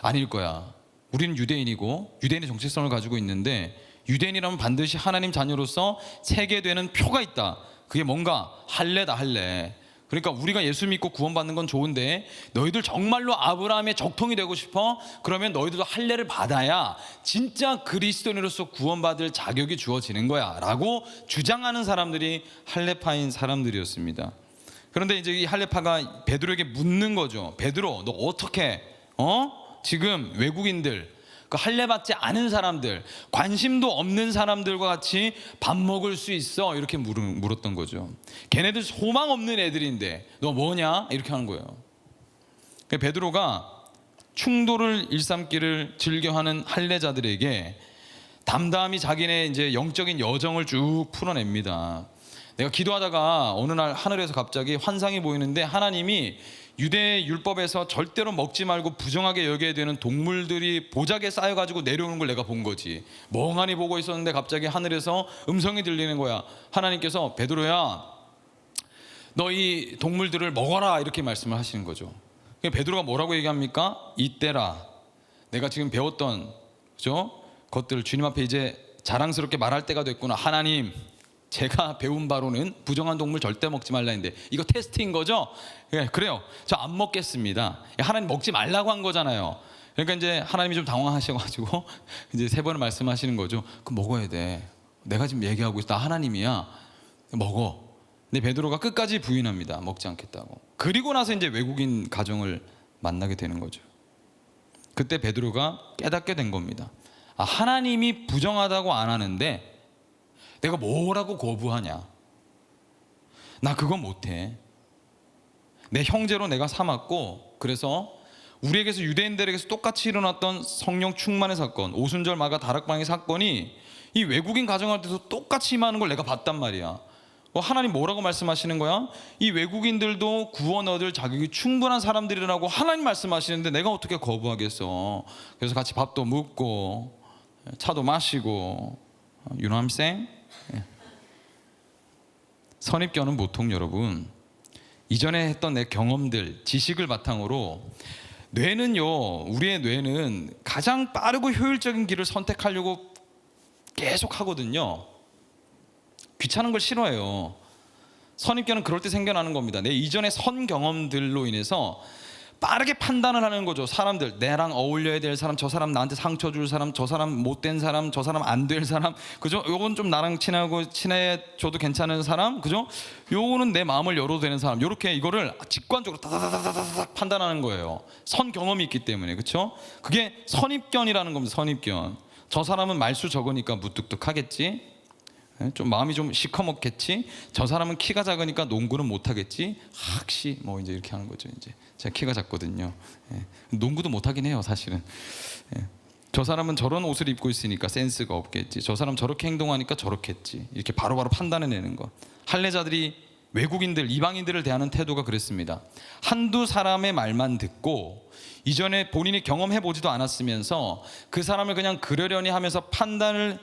아닐 거야. 우리는 유대인이고 유대인의 정체성을 가지고 있는데 유대인이라면 반드시 하나님 자녀로서 세게 되는 표가 있다. 그게 뭔가 할례다, 할례. 그러니까 우리가 예수 믿고 구원받는 건 좋은데 너희들 정말로 아브라함의 적통이 되고 싶어? 그러면 너희들도 할례를 받아야 진짜 그리스도인으로서 구원받을 자격이 주어지는 거야 라고 주장하는 사람들이 할례파인 사람들이었습니다. 그런데 이제 이 할례파가 베드로에게 묻는 거죠. 베드로, 너 어떻게 지금 외국인들, 그 할례 받지 않은 사람들, 관심도 없는 사람들과 같이 밥 먹을 수 있어? 이렇게 물었던 거죠. 걔네들 소망 없는 애들인데 너 뭐냐? 이렇게 하는 거예요. 베드로가 충돌을 일삼기를 즐겨하는 할례자들에게 담담히 자기네 이제 영적인 여정을 쭉 풀어냅니다. 내가 기도하다가 어느 날 하늘에서 갑자기 환상이 보이는데 하나님이 유대 율법에서 절대로 먹지 말고 부정하게 여겨야 되는 동물들이 보자기에 쌓여가지고 내려오는 걸 내가 본 거지. 멍하니 보고 있었는데 갑자기 하늘에서 음성이 들리는 거야. 하나님께서 베드로야, 너 이 동물들을 먹어라 이렇게 말씀을 하시는 거죠. 베드로가 뭐라고 얘기합니까? 이때라 내가 지금 배웠던 그죠? 것들을 주님 앞에 이제 자랑스럽게 말할 때가 됐구나. 하나님, 제가 배운 바로는 부정한 동물 절대 먹지 말라 했는데 이거 테스트인 거죠? 그래요. 저 안 먹겠습니다. 하나님 먹지 말라고 한 거잖아요. 그러니까 이제 하나님이 좀 당황하셔가지고 이제 세 번을 말씀하시는 거죠. 그럼 먹어야 돼. 내가 지금 얘기하고 있어. 나 하나님이야. 먹어. 근데 베드로가 끝까지 부인합니다. 먹지 않겠다고. 그리고 나서 이제 외국인 가정을 만나게 되는 거죠. 그때 베드로가 깨닫게 된 겁니다. 아, 하나님이 부정하다고 안 하는데 내가 뭐라고 거부하냐? 나 그거 못해. 내 형제로 내가 삼았고, 그래서 우리에게서 유대인들에게서 똑같이 일어났던 성령 충만의 사건, 오순절 마가 다락방의 사건이 이 외국인 가정한테도 똑같이 임하는 걸 내가 봤단 말이야. 하나님 뭐라고 말씀하시는 거야? 이 외국인들도 구원 얻을 자격이 충분한 사람들이라고 하나님 말씀하시는데 내가 어떻게 거부하겠어? 그래서 같이 밥도 먹고 차도 마시고, you know what I'm saying? 선입견은 보통 여러분 이전에 했던 내 경험들, 지식을 바탕으로 뇌는요, 우리의 뇌는 가장 빠르고 효율적인 길을 선택하려고 계속 하거든요. 귀찮은 걸 싫어해요. 선입견은 그럴 때 생겨나는 겁니다. 내 이전의 선 경험들로 인해서 빠르게 판단을 하는 거죠. 사람들, 내랑 어울려야 될 사람, 저 사람 나한테 상처 줄 사람, 저 사람 못된 사람, 저 사람 안 될 사람, 그죠? 요건 좀 나랑 친해져도 괜찮은 사람, 그죠? 요거는 내 마음을 열어도 되는 사람, 요렇게 이거를 직관적으로 다다다다다닥 판단하는 거예요. 선 경험이 있기 때문에, 그렇죠? 그게 선입견이라는 겁니다. 선입견. 저 사람은 말수 적으니까 무뚝뚝하겠지. 좀 마음이 좀 시커멓겠지. 저 사람은 키가 작으니까 농구는 못하겠지. 학시 뭐 이제 이렇게 하는 거죠. 이제 제가 키가 작거든요. 농구도 못하긴 해요, 사실은. 저 사람은 저런 옷을 입고 있으니까 센스가 없겠지. 저 사람 저렇게 행동하니까 저렇겠지. 이렇게 바로바로 판단해내는 거. 할례자들이 외국인들, 이방인들을 대하는 태도가 그랬습니다. 한두 사람의 말만 듣고 이전에 본인이 경험해보지도 않았으면서 그 사람을 그냥 그러려니 하면서 판단을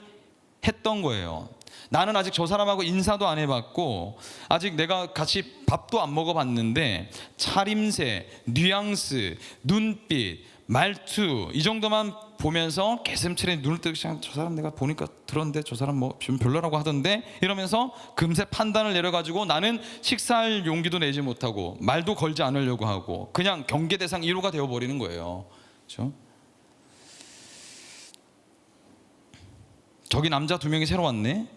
했던 거예요. 나는 아직 저 사람하고 인사도 안 해봤고 아직 내가 같이 밥도 안 먹어봤는데 차림새, 뉘앙스, 눈빛, 말투 이 정도만 보면서 개슴츠레 눈을 뜨기 시작하면 저 사람 내가 보니까 들었는데 저 사람 뭐 좀 별로라고 하던데 이러면서 금세 판단을 내려가지고 나는 식사할 용기도 내지 못하고 말도 걸지 않으려고 하고 그냥 경계 대상 1호가 되어버리는 거예요. 그렇죠? 저기 남자 2명이 새로 왔네.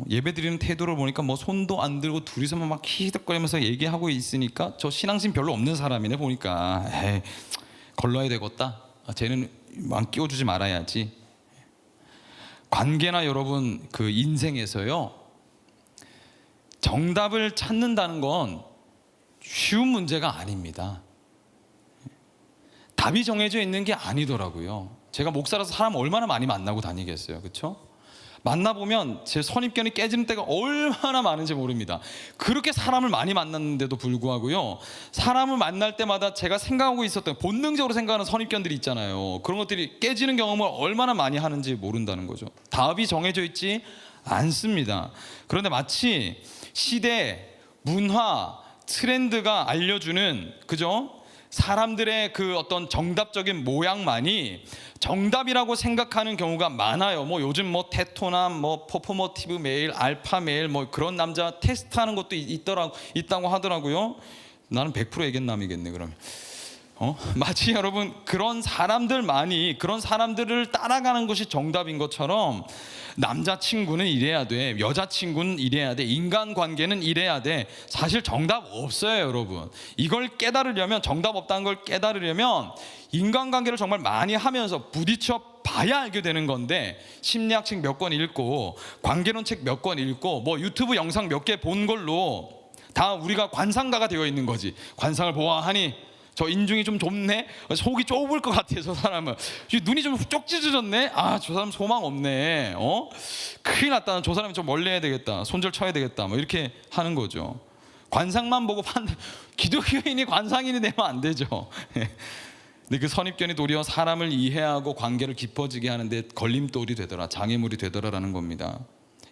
예배 드리는 태도를 보니까 뭐 손도 안 들고 둘이서만 막 히덕거리면서 얘기하고 있으니까 저 신앙심 별로 없는 사람이네 보니까. 에이, 걸러야 되겠다. 쟤는 안 끼워주지 말아야지. 관계나 여러분 그 인생에서요, 정답을 찾는다는 건 쉬운 문제가 아닙니다. 답이 정해져 있는 게 아니더라고요. 제가 목사라서 사람 얼마나 많이 만나고 다니겠어요, 그렇죠? 만나보면 제 선입견이 깨지는 때가 얼마나 많은지 모릅니다. 그렇게 사람을 많이 만났는데도 불구하고요, 사람을 만날 때마다 제가 생각하고 있었던 본능적으로 생각하는 선입견들이 있잖아요. 그런 것들이 깨지는 경험을 얼마나 많이 하는지 모른다는 거죠. 답이 정해져 있지 않습니다. 그런데 마치 시대, 문화, 트렌드가 알려주는, 그죠? 사람들의 그 어떤 정답적인 모양만이 정답이라고 생각하는 경우가 많아요. 뭐 요즘 뭐 테토나 뭐 퍼포머티브 메일, 알파 메일 뭐 그런 남자 테스트하는 것도 있다고 하더라고요. 나는 100% 애견남이겠네 그러면. 마치 여러분 그런 사람들을 따라가는 것이 정답인 것처럼 남자친구는 이래야 돼, 여자친구는 이래야 돼, 인간관계는 이래야 돼. 사실 정답 없어요 여러분. 이걸 깨달으려면, 정답 없다는 걸 깨달으려면 인간관계를 정말 많이 하면서 부딪혀 봐야 알게 되는 건데, 심리학 책 몇 권 읽고 관계론 책 몇 권 읽고 뭐 유튜브 영상 몇 개 본 걸로 다 우리가 관상가가 되어 있는 거지. 관상을 보아하니 저 인중이 좀 좁네, 속이 좁을 것 같아, 저 사람은 눈이 좀 쪽 찢어졌네, 아 저 사람 소망 없네, 큰일 났다, 저 사람이 좀 멀리 해야 되겠다, 손절 쳐야 되겠다, 뭐 이렇게 하는 거죠. 관상만 보고 기독교인이 관상인이 되면 안 되죠. 근데 그 선입견이 도리어 사람을 이해하고 관계를 깊어지게 하는데 걸림돌이 되더라, 장애물이 되더라라는 겁니다.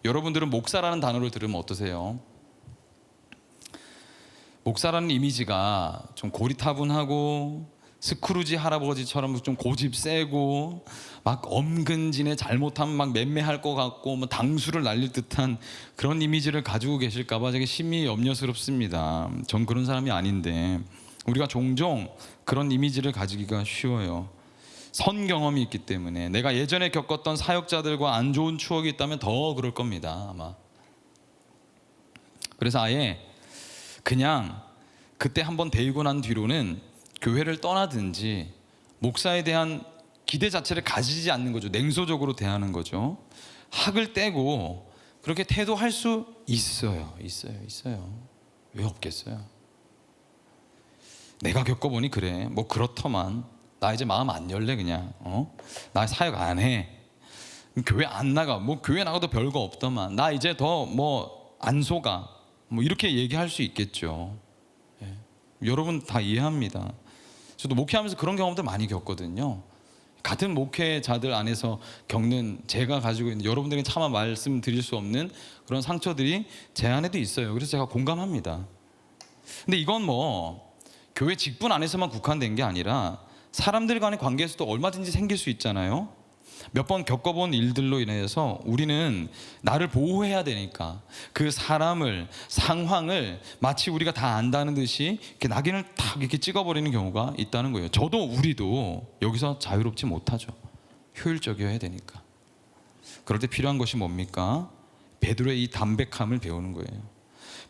여러분들은 목사라는 단어를 들으면 어떠세요? 목사라는 이미지가 좀 고리타분하고 스크루지 할아버지처럼 좀 고집 세고 막 엄근진에 잘못하면 막 맴매할 것 같고 뭐 당수를 날릴 듯한 그런 이미지를 가지고 계실까 봐 되게 심히 염려스럽습니다. 전 그런 사람이 아닌데 우리가 종종 그런 이미지를 가지기가 쉬워요. 선 경험이 있기 때문에. 내가 예전에 겪었던 사역자들과 안 좋은 추억이 있다면 더 그럴 겁니다 아마. 그래서 아예 그냥 그때 한번 데이고 난 뒤로는 교회를 떠나든지 목사에 대한 기대 자체를 가지지 않는 거죠. 냉소적으로 대하는 거죠. 학을 떼고 그렇게 태도할 수 있어요. 왜 없겠어요? 내가 겪어보니 그래. 뭐 그렇더만. 나 이제 마음 안 열래 그냥. 나 사역 안 해. 교회 안 나가. 뭐 교회 나가도 별거 없더만. 나 이제 더 뭐 안 속아. 뭐 이렇게 얘기할 수 있겠죠. 예. 여러분 다 이해합니다. 저도 목회하면서 그런 경험들 많이 겪거든요. 같은 목회자들 안에서 겪는, 제가 가지고 있는, 여러분들에게 차마 말씀드릴 수 없는 그런 상처들이 제 안에도 있어요. 그래서 제가 공감합니다. 근데 이건 뭐 교회 직분 안에서만 국한된 게 아니라 사람들 간의 관계에서도 얼마든지 생길 수 있잖아요. 몇 번 겪어본 일들로 인해서 우리는 나를 보호해야 되니까 그 사람을, 상황을 마치 우리가 다 안다는 듯이 이렇게 낙인을 탁 이렇게 찍어버리는 경우가 있다는 거예요. 저도 우리도 여기서 자유롭지 못하죠. 효율적이어야 되니까. 그럴 때 필요한 것이 뭡니까? 베드로의 이 담백함을 배우는 거예요.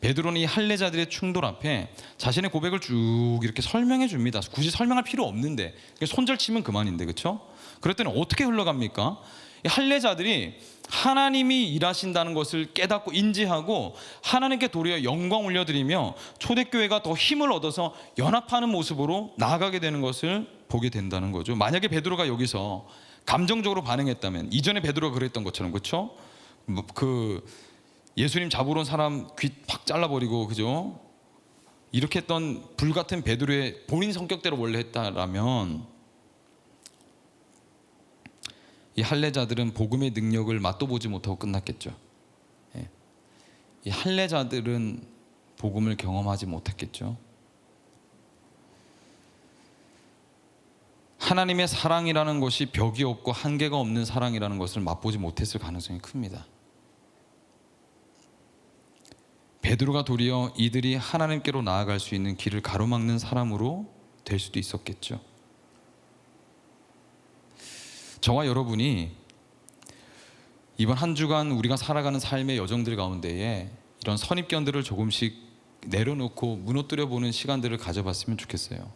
베드로는 이 할례자들의 충돌 앞에 자신의 고백을 쭉 이렇게 설명해 줍니다. 굳이 설명할 필요 없는데, 손절치면 그만인데, 그렇죠? 그랬더니 어떻게 흘러갑니까? 이 할례자들이 하나님이 일하신다는 것을 깨닫고 인지하고 하나님께 도리어 영광 올려드리며 초대교회가 더 힘을 얻어서 연합하는 모습으로 나아가게 되는 것을 보게 된다는 거죠. 만약에 베드로가 여기서 감정적으로 반응했다면, 이전에 베드로가 그랬던 것처럼, 그렇죠? 그 예수님 잡으러 온 사람 귀 팍 잘라버리고, 그죠? 이렇게 했던 불같은 베드로의 본인 성격대로 원래 했다라면 이 할례자들은 복음의 능력을 맛도 보지 못하고 끝났겠죠. 예. 이 할례자들은 복음을 경험하지 못했겠죠. 하나님의 사랑이라는 것이 벽이 없고 한계가 없는 사랑이라는 것을 맛보지 못했을 가능성이 큽니다. 베드로가 도리어 이들이 하나님께로 나아갈 수 있는 길을 가로막는 사람으로 될 수도 있었겠죠. 저와 여러분이 이번 한 주간 우리가 살아가는 삶의 여정들 가운데에 이런 선입견들을 조금씩 내려놓고 무너뜨려 보는 시간들을 가져봤으면 좋겠어요.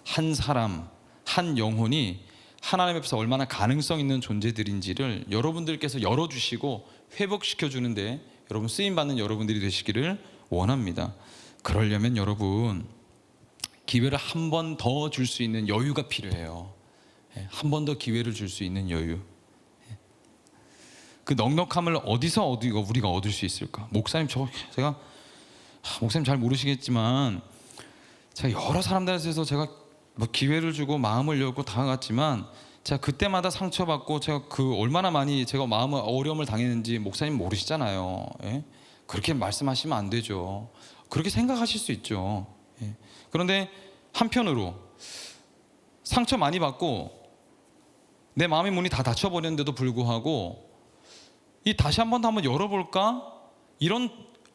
한 사람, 한 영혼이 하나님 앞에서 얼마나 가능성 있는 존재들인지를 여러분들께서 열어주시고 회복시켜 주는데 여러분 쓰임받는 여러분들이 되시기를 원합니다. 그러려면 여러분 기회를 한 번 더 줄 수 있는 여유가 필요해요. 한 번 더 기회를 줄 수 있는 여유. 그 넉넉함을 어디서 우리가 얻을 수 있을까? 목사님, 제가 목사님 잘 모르시겠지만 제가 여러 사람들한테서 제가 뭐 기회를 주고 마음을 열고 다가갔지만 제가 그때마다 상처받고 제가 그 얼마나 많이 제가 마음을 어려움을 당했는지 목사님 모르시잖아요. 예? 그렇게 말씀하시면 안 되죠. 그렇게 생각하실 수 있죠. 예? 그런데 한편으로 상처 많이 받고 내 마음의 문이 다 닫혀버렸는데도 불구하고 이 다시 한번 열어볼까? 이런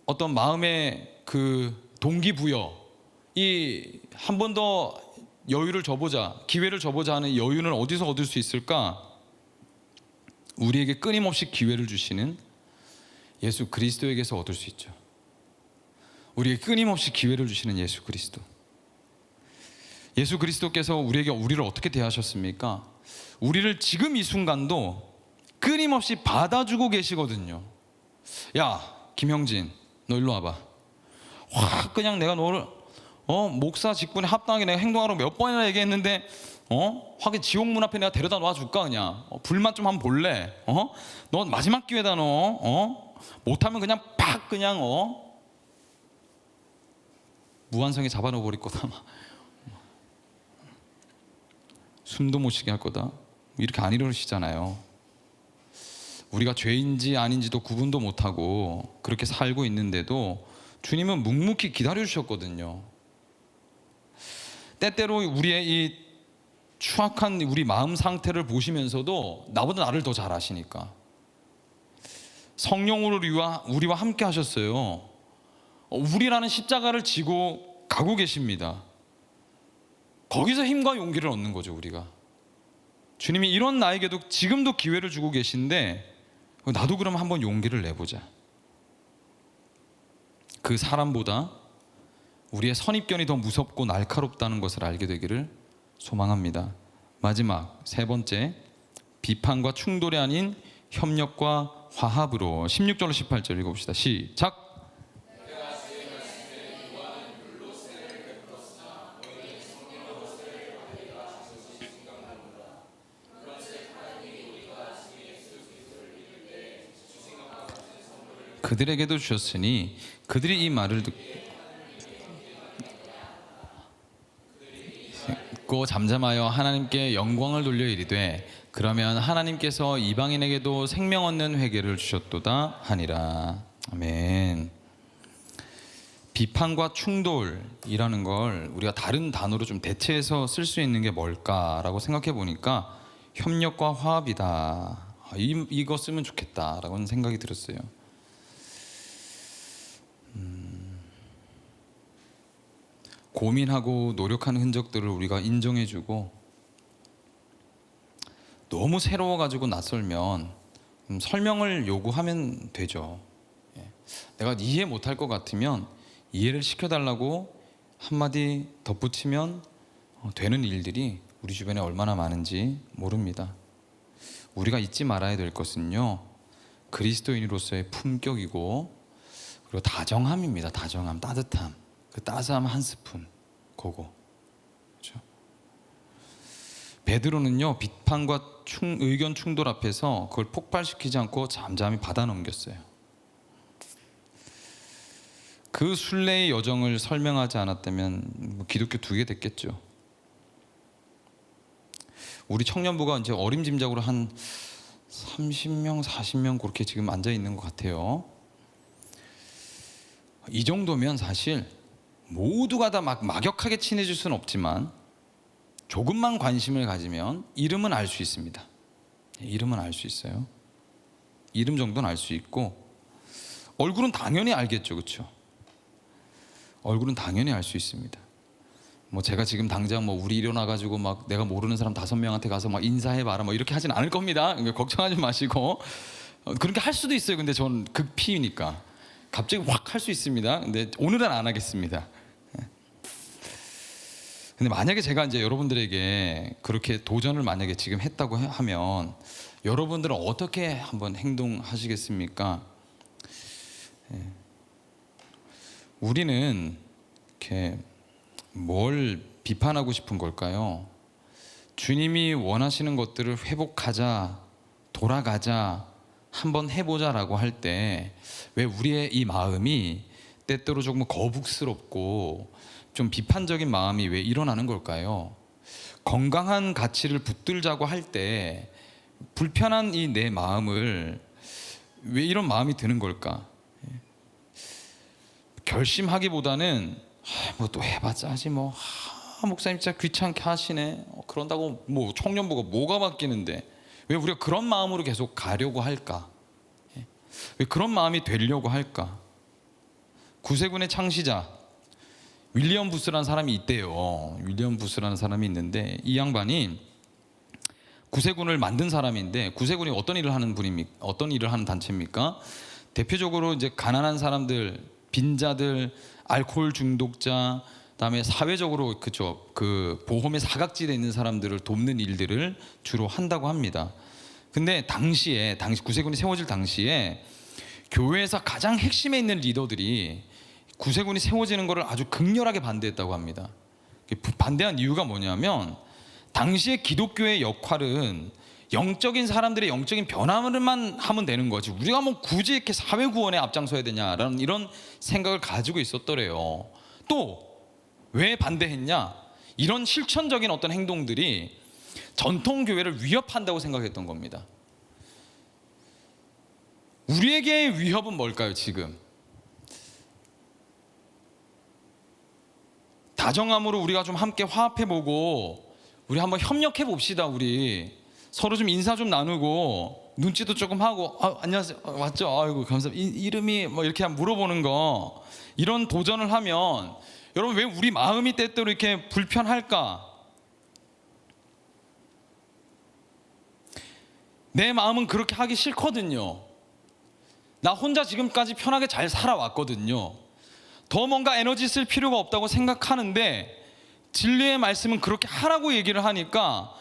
어떤 마음의 그 동기부여, 이 한 번 더 여유를 줘보자, 기회를 줘보자 하는 여유는 어디서 얻을 수 있을까? 우리에게 끊임없이 기회를 주시는 예수 그리스도에게서 얻을 수 있죠. 우리에게 끊임없이 기회를 주시는 예수 그리스도. 예수 그리스도께서 우리를 어떻게 대하셨습니까? 우리를 지금 이 순간도 끊임없이 받아주고 계시거든요. 야, 김형진, 너 일로 와봐. 확 그냥 내가 너를 목사 직분에 합당하게 내가 행동하라고 몇 번이나 얘기했는데 확 지옥 문 앞에 내가 데려다 놔줄까? 그냥 불만 좀 한번 볼래? 너 마지막 기회다. 너 못하면 그냥 팍 그냥 무한성에 잡아넣어 버릴 거다. 숨도 못 쉬게 할 거다. 이렇게 안 이러시잖아요. 우리가 죄인지 아닌지도 구분도 못하고 그렇게 살고 있는데도 주님은 묵묵히 기다려 주셨거든요. 때때로 우리의 이 추악한 우리 마음 상태를 보시면서도 나보다 나를 더 잘 아시니까 성령으로 우리와 함께 하셨어요. 우리라는 십자가를 지고 가고 계십니다. 거기서 힘과 용기를 얻는 거죠. 우리가 주님이 이런 나에게도 지금도 기회를 주고 계신데 나도 그럼 한번 용기를 내보자. 그 사람보다 우리의 선입견이 더 무섭고 날카롭다는 것을 알게 되기를 소망합니다. 마지막 세 번째, 비판과 충돌이 아닌 협력과 화합으로 16절로 18절 읽어봅시다. 시작. 그들에게도 주셨으니 그들이 이 말을 듣고 잠잠하여 하나님께 영광을 돌려 이르되 그러면 하나님께서 이방인에게도 생명 얻는 회개를 주셨도다 하니라. 아멘. 비판과 충돌이라는 걸 우리가 다른 단어로 좀 대체해서 쓸 수 있는 게 뭘까라고 생각해 보니까 협력과 화합이다. 이거 쓰면 좋겠다라고는 생각이 들었어요. 고민하고 노력하는 흔적들을 우리가 인정해주고 너무 새로워가지고 낯설면 설명을 요구하면 되죠. 내가 이해 못할 것 같으면 이해를 시켜달라고 한마디 덧붙이면 되는 일들이 우리 주변에 얼마나 많은지 모릅니다. 우리가 잊지 말아야 될 것은요, 그리스도인으로서의 품격이고 그리고 다정함입니다. 다정함, 따뜻함. 그 따스함 한 스푼, 그거. 그렇죠? 베드로는요, 비판과 의견 충돌 앞에서 그걸 폭발시키지 않고 잠잠히 받아 넘겼어요. 그 순례의 여정을 설명하지 않았다면 기독교 두 개 됐겠죠. 우리 청년부가 이제 어림짐작으로 한 30명, 40명 그렇게 지금 앉아 있는 것 같아요. 이 정도면 사실 모두가 다 막역하게 친해질 수는 없지만 조금만 관심을 가지면 이름은 알 수 있습니다. 이름은 알 수 있어요. 이름 정도는 알 수 있고 얼굴은 당연히 알겠죠, 그렇죠? 얼굴은 당연히 알 수 있습니다. 제가 지금 당장 우리 일어나가지고 내가 모르는 사람 5명한테 가서 인사해봐라 이렇게 하진 않을 겁니다. 걱정하지 마시고. 그렇게 할 수도 있어요. 근데 전 극피니까 갑자기 확 할 수 있습니다. 근데 오늘은 안 하겠습니다. 근데 만약에 제가 이제 여러분들에게 그렇게 도전을 만약에 지금 했다고 하면 여러분들은 어떻게 한번 행동하시겠습니까? 우리는 이렇게 뭘 비판하고 싶은 걸까요? 주님이 원하시는 것들을 회복하자, 돌아가자, 한번 해보자라고 할 때 왜 우리의 이 마음이 때때로 조금 거북스럽고 좀 비판적인 마음이 왜 일어나는 걸까요? 건강한 가치를 붙들자고 할 때 불편한 이 내 마음을 왜 이런 마음이 드는 걸까? 결심하기보다는 또 해봤자 하지 목사님 진짜 귀찮게 하시네. 그런다고 뭐 청년부가 뭐가 바뀌는데 왜 우리가 그런 마음으로 계속 가려고 할까? 왜 그런 마음이 되려고 할까? 구세군의 창시자 윌리엄 부스라는 사람이 있대요. 윌리엄 부스라는 사람이 있는데 이 양반이 구세군을 만든 사람인데, 구세군이 어떤 일을 하는 분입니까? 어떤 일을 하는 단체입니까? 대표적으로 이제 가난한 사람들, 빈자들, 알코올 중독자, 그다음에 사회적으로 그죠, 그 보험의 사각지대에 있는 사람들을 돕는 일들을 주로 한다고 합니다. 근데 당시 구세군이 세워질 당시에 교회에서 가장 핵심에 있는 리더들이 구세군이 세워지는 것을 아주 극렬하게 반대했다고 합니다. 반대한 이유가 뭐냐면 당시의 기독교의 역할은 영적인 사람들의 영적인 변화만 하면 되는 거지, 우리가 뭐 굳이 이렇게 사회 구원에 앞장서야 되냐라는 이런 생각을 가지고 있었더래요. 또 왜 반대했냐? 이런 실천적인 어떤 행동들이 전통 교회를 위협한다고 생각했던 겁니다. 우리에게의 위협은 뭘까요? 지금 다정함으로 우리가 좀 함께 화합해보고 우리 한번 협력해 봅시다. 우리 서로 좀 인사 좀 나누고 눈치도 조금 하고, 안녕하세요, 왔죠? 아이고 감사합니다. 이름이 뭐 이렇게 물어보는 거, 이런 도전을 하면 여러분 왜 우리 마음이 때때로 이렇게 불편할까? 내 마음은 그렇게 하기 싫거든요. 나 혼자 지금까지 편하게 잘 살아왔거든요. 더 뭔가 에너지 쓸 필요가 없다고 생각하는데 진리의 말씀은 그렇게 하라고 얘기를 하니까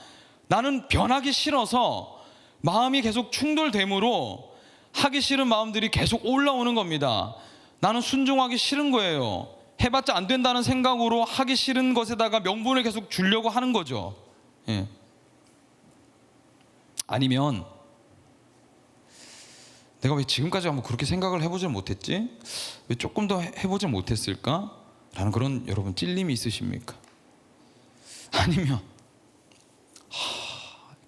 나는 변하기 싫어서 마음이 계속 충돌되므로 하기 싫은 마음들이 계속 올라오는 겁니다. 나는 순종하기 싫은 거예요. 해봤자 안 된다는 생각으로 하기 싫은 것에다가 명분을 계속 주려고 하는 거죠. 예. 아니면 내가 왜 지금까지 한번 그렇게 생각을 해보질 못했지? 왜 조금 더 해보질 못했을까? 라는 그런 여러분 찔림이 있으십니까? 아니면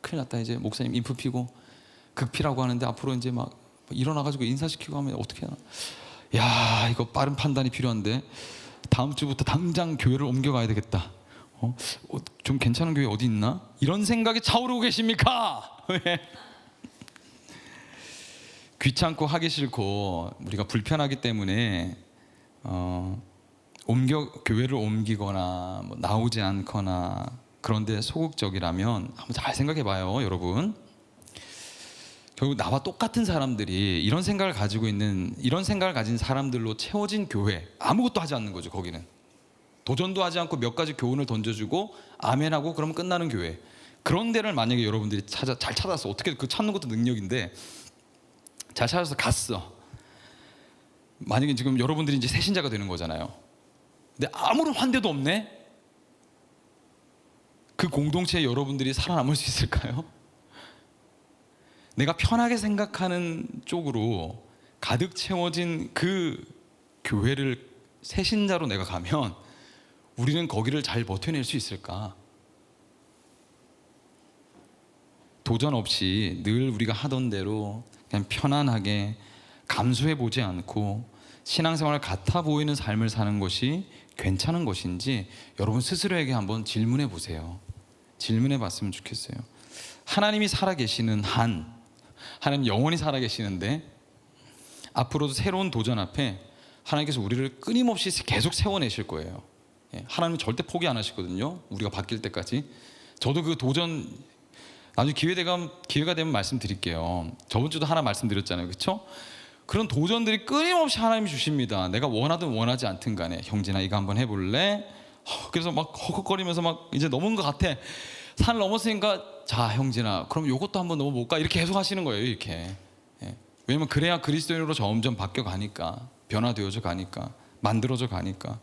큰일 났다, 이제 목사님 인프 피고 극피라고 하는데 앞으로 이제 막 일어나가지고 인사시키고 하면 어떻게 하나? 야, 이거 빠른 판단이 필요한데 다음 주부터 당장 교회를 옮겨가야 되겠다. 좀 괜찮은 교회 어디 있나? 이런 생각이 차오르고 계십니까? 왜? 귀찮고 하기 싫고 우리가 불편하기 때문에 교회를 옮기거나 뭐 나오지 않거나 그런데 소극적이라면 한번 잘 생각해봐요, 여러분. 결국 나와 똑같은 사람들이 이런 생각을 가진 사람들로 채워진 교회, 아무것도 하지 않는 거죠. 거기는 도전도 하지 않고 몇 가지 교훈을 던져주고 아멘하고 그러면 끝나는 교회. 그런 데를 만약에 여러분들이 잘 찾았어. 어떻게 그 찾는 것도 능력인데 잘 찾아서 갔어. 만약에 지금 여러분들이 이제 새신자가 되는 거잖아요. 근데 아무런 환대도 없네. 그 공동체에 여러분들이 살아남을 수 있을까요? 내가 편하게 생각하는 쪽으로 가득 채워진 그 교회를 새신자로 내가 가면 우리는 거기를 잘 버텨낼 수 있을까? 도전 없이 늘 우리가 하던 대로 그냥 편안하게 감수해 보지 않고 신앙생활 같아 보이는 삶을 사는 것이 괜찮은 것인지 여러분 스스로에게 한번 질문해 보세요. 질문해 봤으면 좋겠어요. 하나님이 살아계시는 하나님 영원히 살아계시는데 앞으로도 새로운 도전 앞에 하나님께서 우리를 끊임없이 계속 세워내실 거예요. 하나님은 절대 포기 안 하시거든요. 우리가 바뀔 때까지. 저도 그 도전 나중에 기회가 되면 말씀드릴게요. 저번 주도 하나 말씀드렸잖아요, 그렇죠? 그런 도전들이 끊임없이 하나님이 주십니다. 내가 원하든 원하지 않든 간에. 형진아, 이거 한번 해볼래? 그래서 막 헉헉거리면서 막 이제 넘은 것 같아. 산을 넘었으니까 자 형진아, 그럼 이것도 한번 넘어볼까? 이렇게 계속 하시는 거예요, 이렇게. 왜냐면 그래야 그리스도인으로 점점 바뀌어 가니까, 변화되어져 가니까, 만들어져 가니까.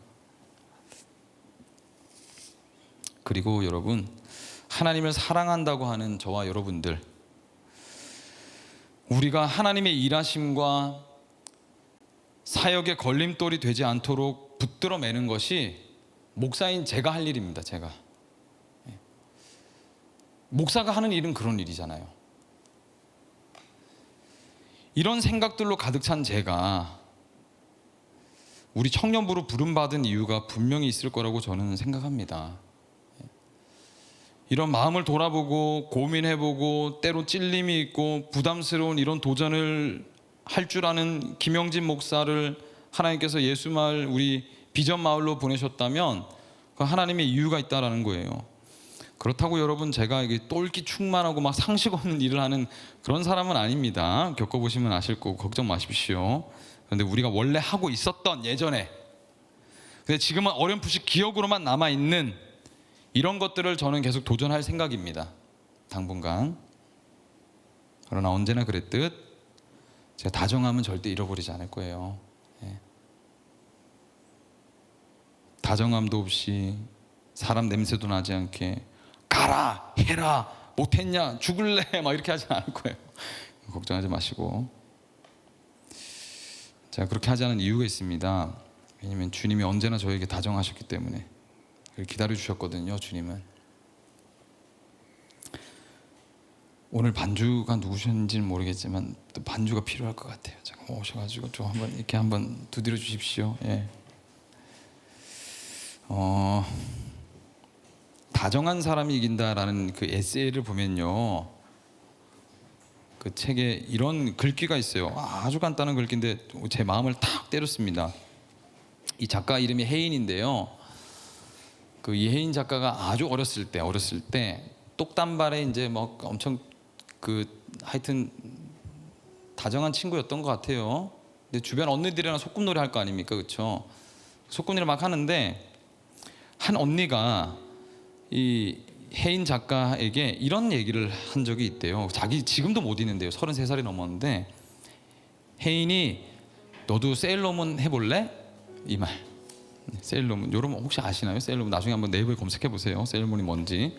그리고 여러분, 하나님을 사랑한다고 하는 저와 여러분들, 우리가 하나님의 일하심과 사역의 걸림돌이 되지 않도록 붙들어 매는 것이 목사인 제가 할 일입니다. 제가. 목사가 하는 일은 그런 일이잖아요. 이런 생각들로 가득 찬 제가 우리 청년부로 부름받은 이유가 분명히 있을 거라고 저는 생각합니다. 이런 마음을 돌아보고 고민해보고 때로 찔림이 있고 부담스러운 이런 도전을 할 줄 아는 김영진 목사를 하나님께서 예수마을 우리 비전마을로 보내셨다면 그 하나님의 이유가 있다라는 거예요. 그렇다고 여러분 제가 이게 똘끼 충만하고 막 상식 없는 일을 하는 그런 사람은 아닙니다. 겪어보시면 아실 거고 걱정 마십시오. 그런데 우리가 원래 하고 있었던 예전에, 근데 지금은 어렴풋이 기억으로만 남아있는 이런 것들을 저는 계속 도전할 생각입니다. 당분간. 그러나 언제나 그랬듯 제가 다정함은 절대 잃어버리지 않을 거예요. 예. 다정함도 없이 사람 냄새도 나지 않게 가라 해라 못했냐 죽을래 막 이렇게 하지 않을 거예요. 걱정하지 마시고. 제가 그렇게 하지 않은 이유가 있습니다. 왜냐하면 주님이 언제나 저에게 다정하셨기 때문에 기다려 주셨거든요. 주님은. 오늘 반주가 누구셨는지는 모르겠지만 또 반주가 필요할 것 같아요. 잠깐 오셔가지고 좀 한번 이렇게 한번 두드려 주십시오. 예. 다정한 사람이 이긴다라는 그 에세이를 보면요, 그 책에 이런 글귀가 있어요. 아주 간단한 글귀인데 제 마음을 탁 때렸습니다. 이 작가 이름이 혜인인데요. 그 이혜인 작가가 아주 어렸을 때 똑단발에 이제 뭐 엄청 그 하여튼 다정한 친구였던 것 같아요. 근데 주변 언니들이랑 소꿉놀이 할 거 아닙니까, 그렇죠? 소꿉놀이 막 하는데 한 언니가 이 혜인 작가에게 이런 얘기를 한 적이 있대요. 자기 지금도 못 잊는데요. 33살이 넘었는데 혜인이 너도 세일러문 해볼래? 이 말. 세일러문 여러분 혹시 아시나요? 세일러문 나중에 한번 네이버에 검색해 보세요. 세일러문이 뭔지.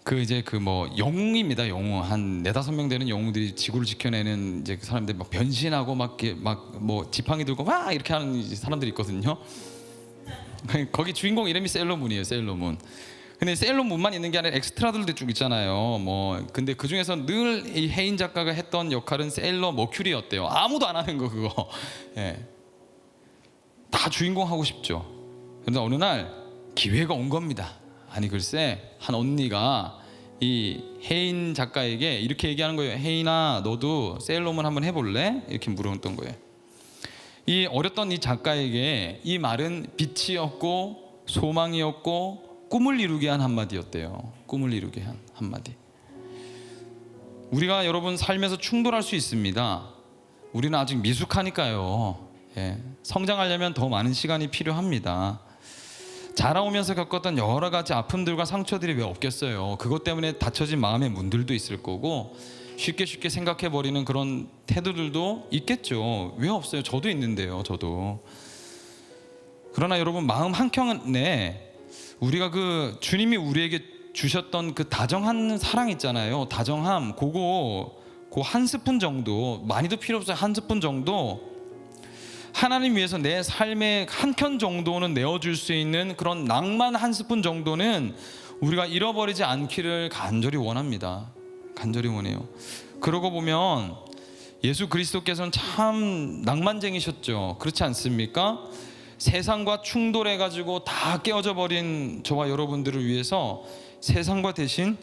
그 이제 그 뭐 영웅입니다. 영웅 한 4-5명 되는 영웅들이 지구를 지켜내는 이제 그 사람들 막 변신하고 막 뭐 지팡이 들고 막 이렇게 하는 사람들이 있거든요. 거기 주인공 이름이 세일러문이에요. 세일러문. 근데 세일러문만 있는 게 아니라 엑스트라들도 쭉 있잖아요. 뭐 근데 그 중에서 늘 이 혜인 작가가 했던 역할은 세일러 머큐리였대요. 아무도 안 하는 거 그거. 예. 다 주인공 하고 싶죠. 그런데 어느 날 기회가 온 겁니다. 아니 글쎄 한 언니가 이 혜인 작가에게 이렇게 얘기하는 거예요. 혜인아 너도 세일러문 한번 해볼래? 이렇게 물었던 거예요. 이 어렸던 이 작가에게 이 말은 빛이었고 소망이었고 꿈을 이루게 한 한마디였대요. 꿈을 이루게 한 한마디. 우리가 여러분 삶에서 충돌할 수 있습니다. 우리는 아직 미숙하니까요. 예, 성장하려면 더 많은 시간이 필요합니다. 자라오면서 겪었던 여러 가지 아픔들과 상처들이 왜 없겠어요. 그것 때문에 닫혀진 마음의 문들도 있을 거고 쉽게 생각해버리는 그런 태도들도 있겠죠. 왜 없어요? 저도 있는데요. 저도. 그러나 여러분 마음 한켠에 우리가 그 주님이 우리에게 주셨던 그 다정한 사랑 있잖아요. 다정함 그거 한 스푼 정도, 많이도 필요 없어요. 한 스푼 정도 하나님 위해서 내 삶의 한켠 정도는 내어줄 수 있는 그런 낭만 한 스푼 정도는 우리가 잃어버리지 않기를 간절히 원합니다. 간절히 원해요. 그러고 보면 예수 그리스도께서는 참 낭만쟁이셨죠. 그렇지 않습니까? 세상과 충돌해가지고 다 깨어져 버린 저와 여러분들을 위해서 세상과 대신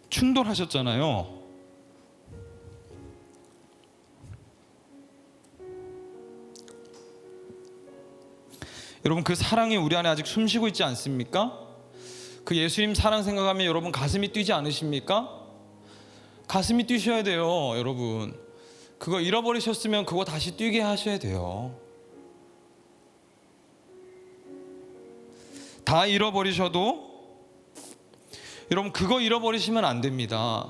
충돌하셨잖아요. 여러분 그 사랑이 우리 안에 아직 숨쉬고 있지 않습니까? 그 예수님 사랑 생각하면 여러분 가슴이 뛰지 않으십니까? 가슴이 뛰셔야 돼요. 여러분 그거 잃어버리셨으면 그거 다시 뛰게 하셔야 돼요. 다 잃어버리셔도 여러분 그거 잃어버리시면 안 됩니다.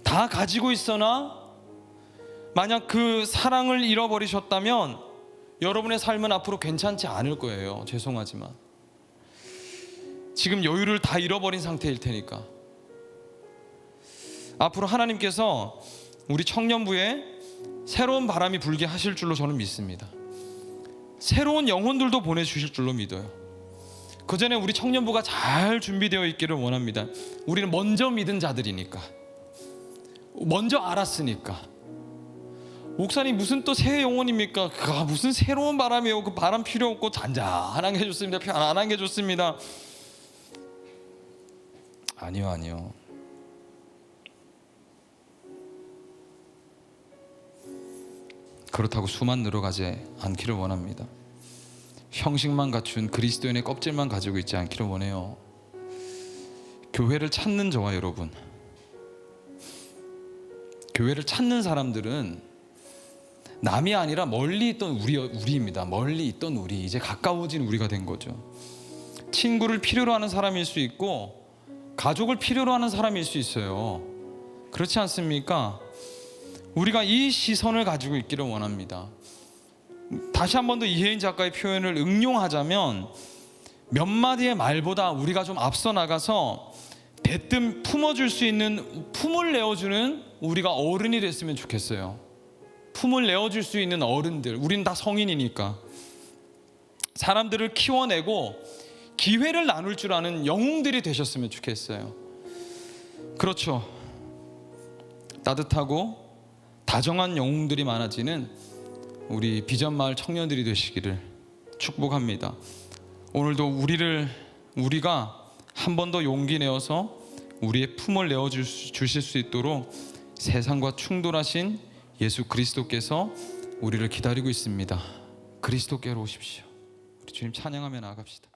다 가지고 있으나 만약 그 사랑을 잃어버리셨다면 여러분의 삶은 앞으로 괜찮지 않을 거예요. 죄송하지만 지금 여유를 다 잃어버린 상태일 테니까 앞으로 하나님께서 우리 청년부에 새로운 바람이 불게 하실 줄로 저는 믿습니다. 새로운 영혼들도 보내주실 줄로 믿어요. 그 전에 우리 청년부가 잘 준비되어 있기를 원합니다. 우리는 먼저 믿은 자들이니까, 먼저 알았으니까. 목사님 무슨 또 새 영혼입니까? 무슨 새로운 바람이에요. 그 바람 필요 없고 잔잔한 게 좋습니다. 편안한 게 좋습니다. 아니요. 그렇다고 수만 늘어가지 않기를 원합니다. 형식만 갖춘 그리스도인의 껍질만 가지고 있지 않기를 원해요. 교회를 찾는 저와 여러분, 교회를 찾는 사람들은 남이 아니라 멀리 있던 우리입니다. 멀리 있던 우리, 이제 가까워진 우리가 된 거죠. 친구를 필요로 하는 사람일 수 있고 가족을 필요로 하는 사람일 수 있어요. 그렇지 않습니까? 우리가 이 시선을 가지고 있기를 원합니다. 다시 한 번 더 이혜인 작가의 표현을 응용하자면 몇 마디의 말보다 우리가 좀 앞서 나가서 대뜸 품어줄 수 있는, 품을 내어주는 우리가 어른이 됐으면 좋겠어요. 품을 내어줄 수 있는 어른들, 우린 다 성인이니까 사람들을 키워내고 기회를 나눌 줄 아는 영웅들이 되셨으면 좋겠어요. 그렇죠. 따뜻하고 다정한 영웅들이 많아지는 우리 비전마을 청년들이 되시기를 축복합니다. 오늘도 우리가 한 번 더 용기 내어서 우리의 품을 내어 주실 수 있도록 세상과 충돌하신 예수 그리스도께서 우리를 기다리고 있습니다. 그리스도께로 오십시오. 우리 주님 찬양하며 나아갑시다.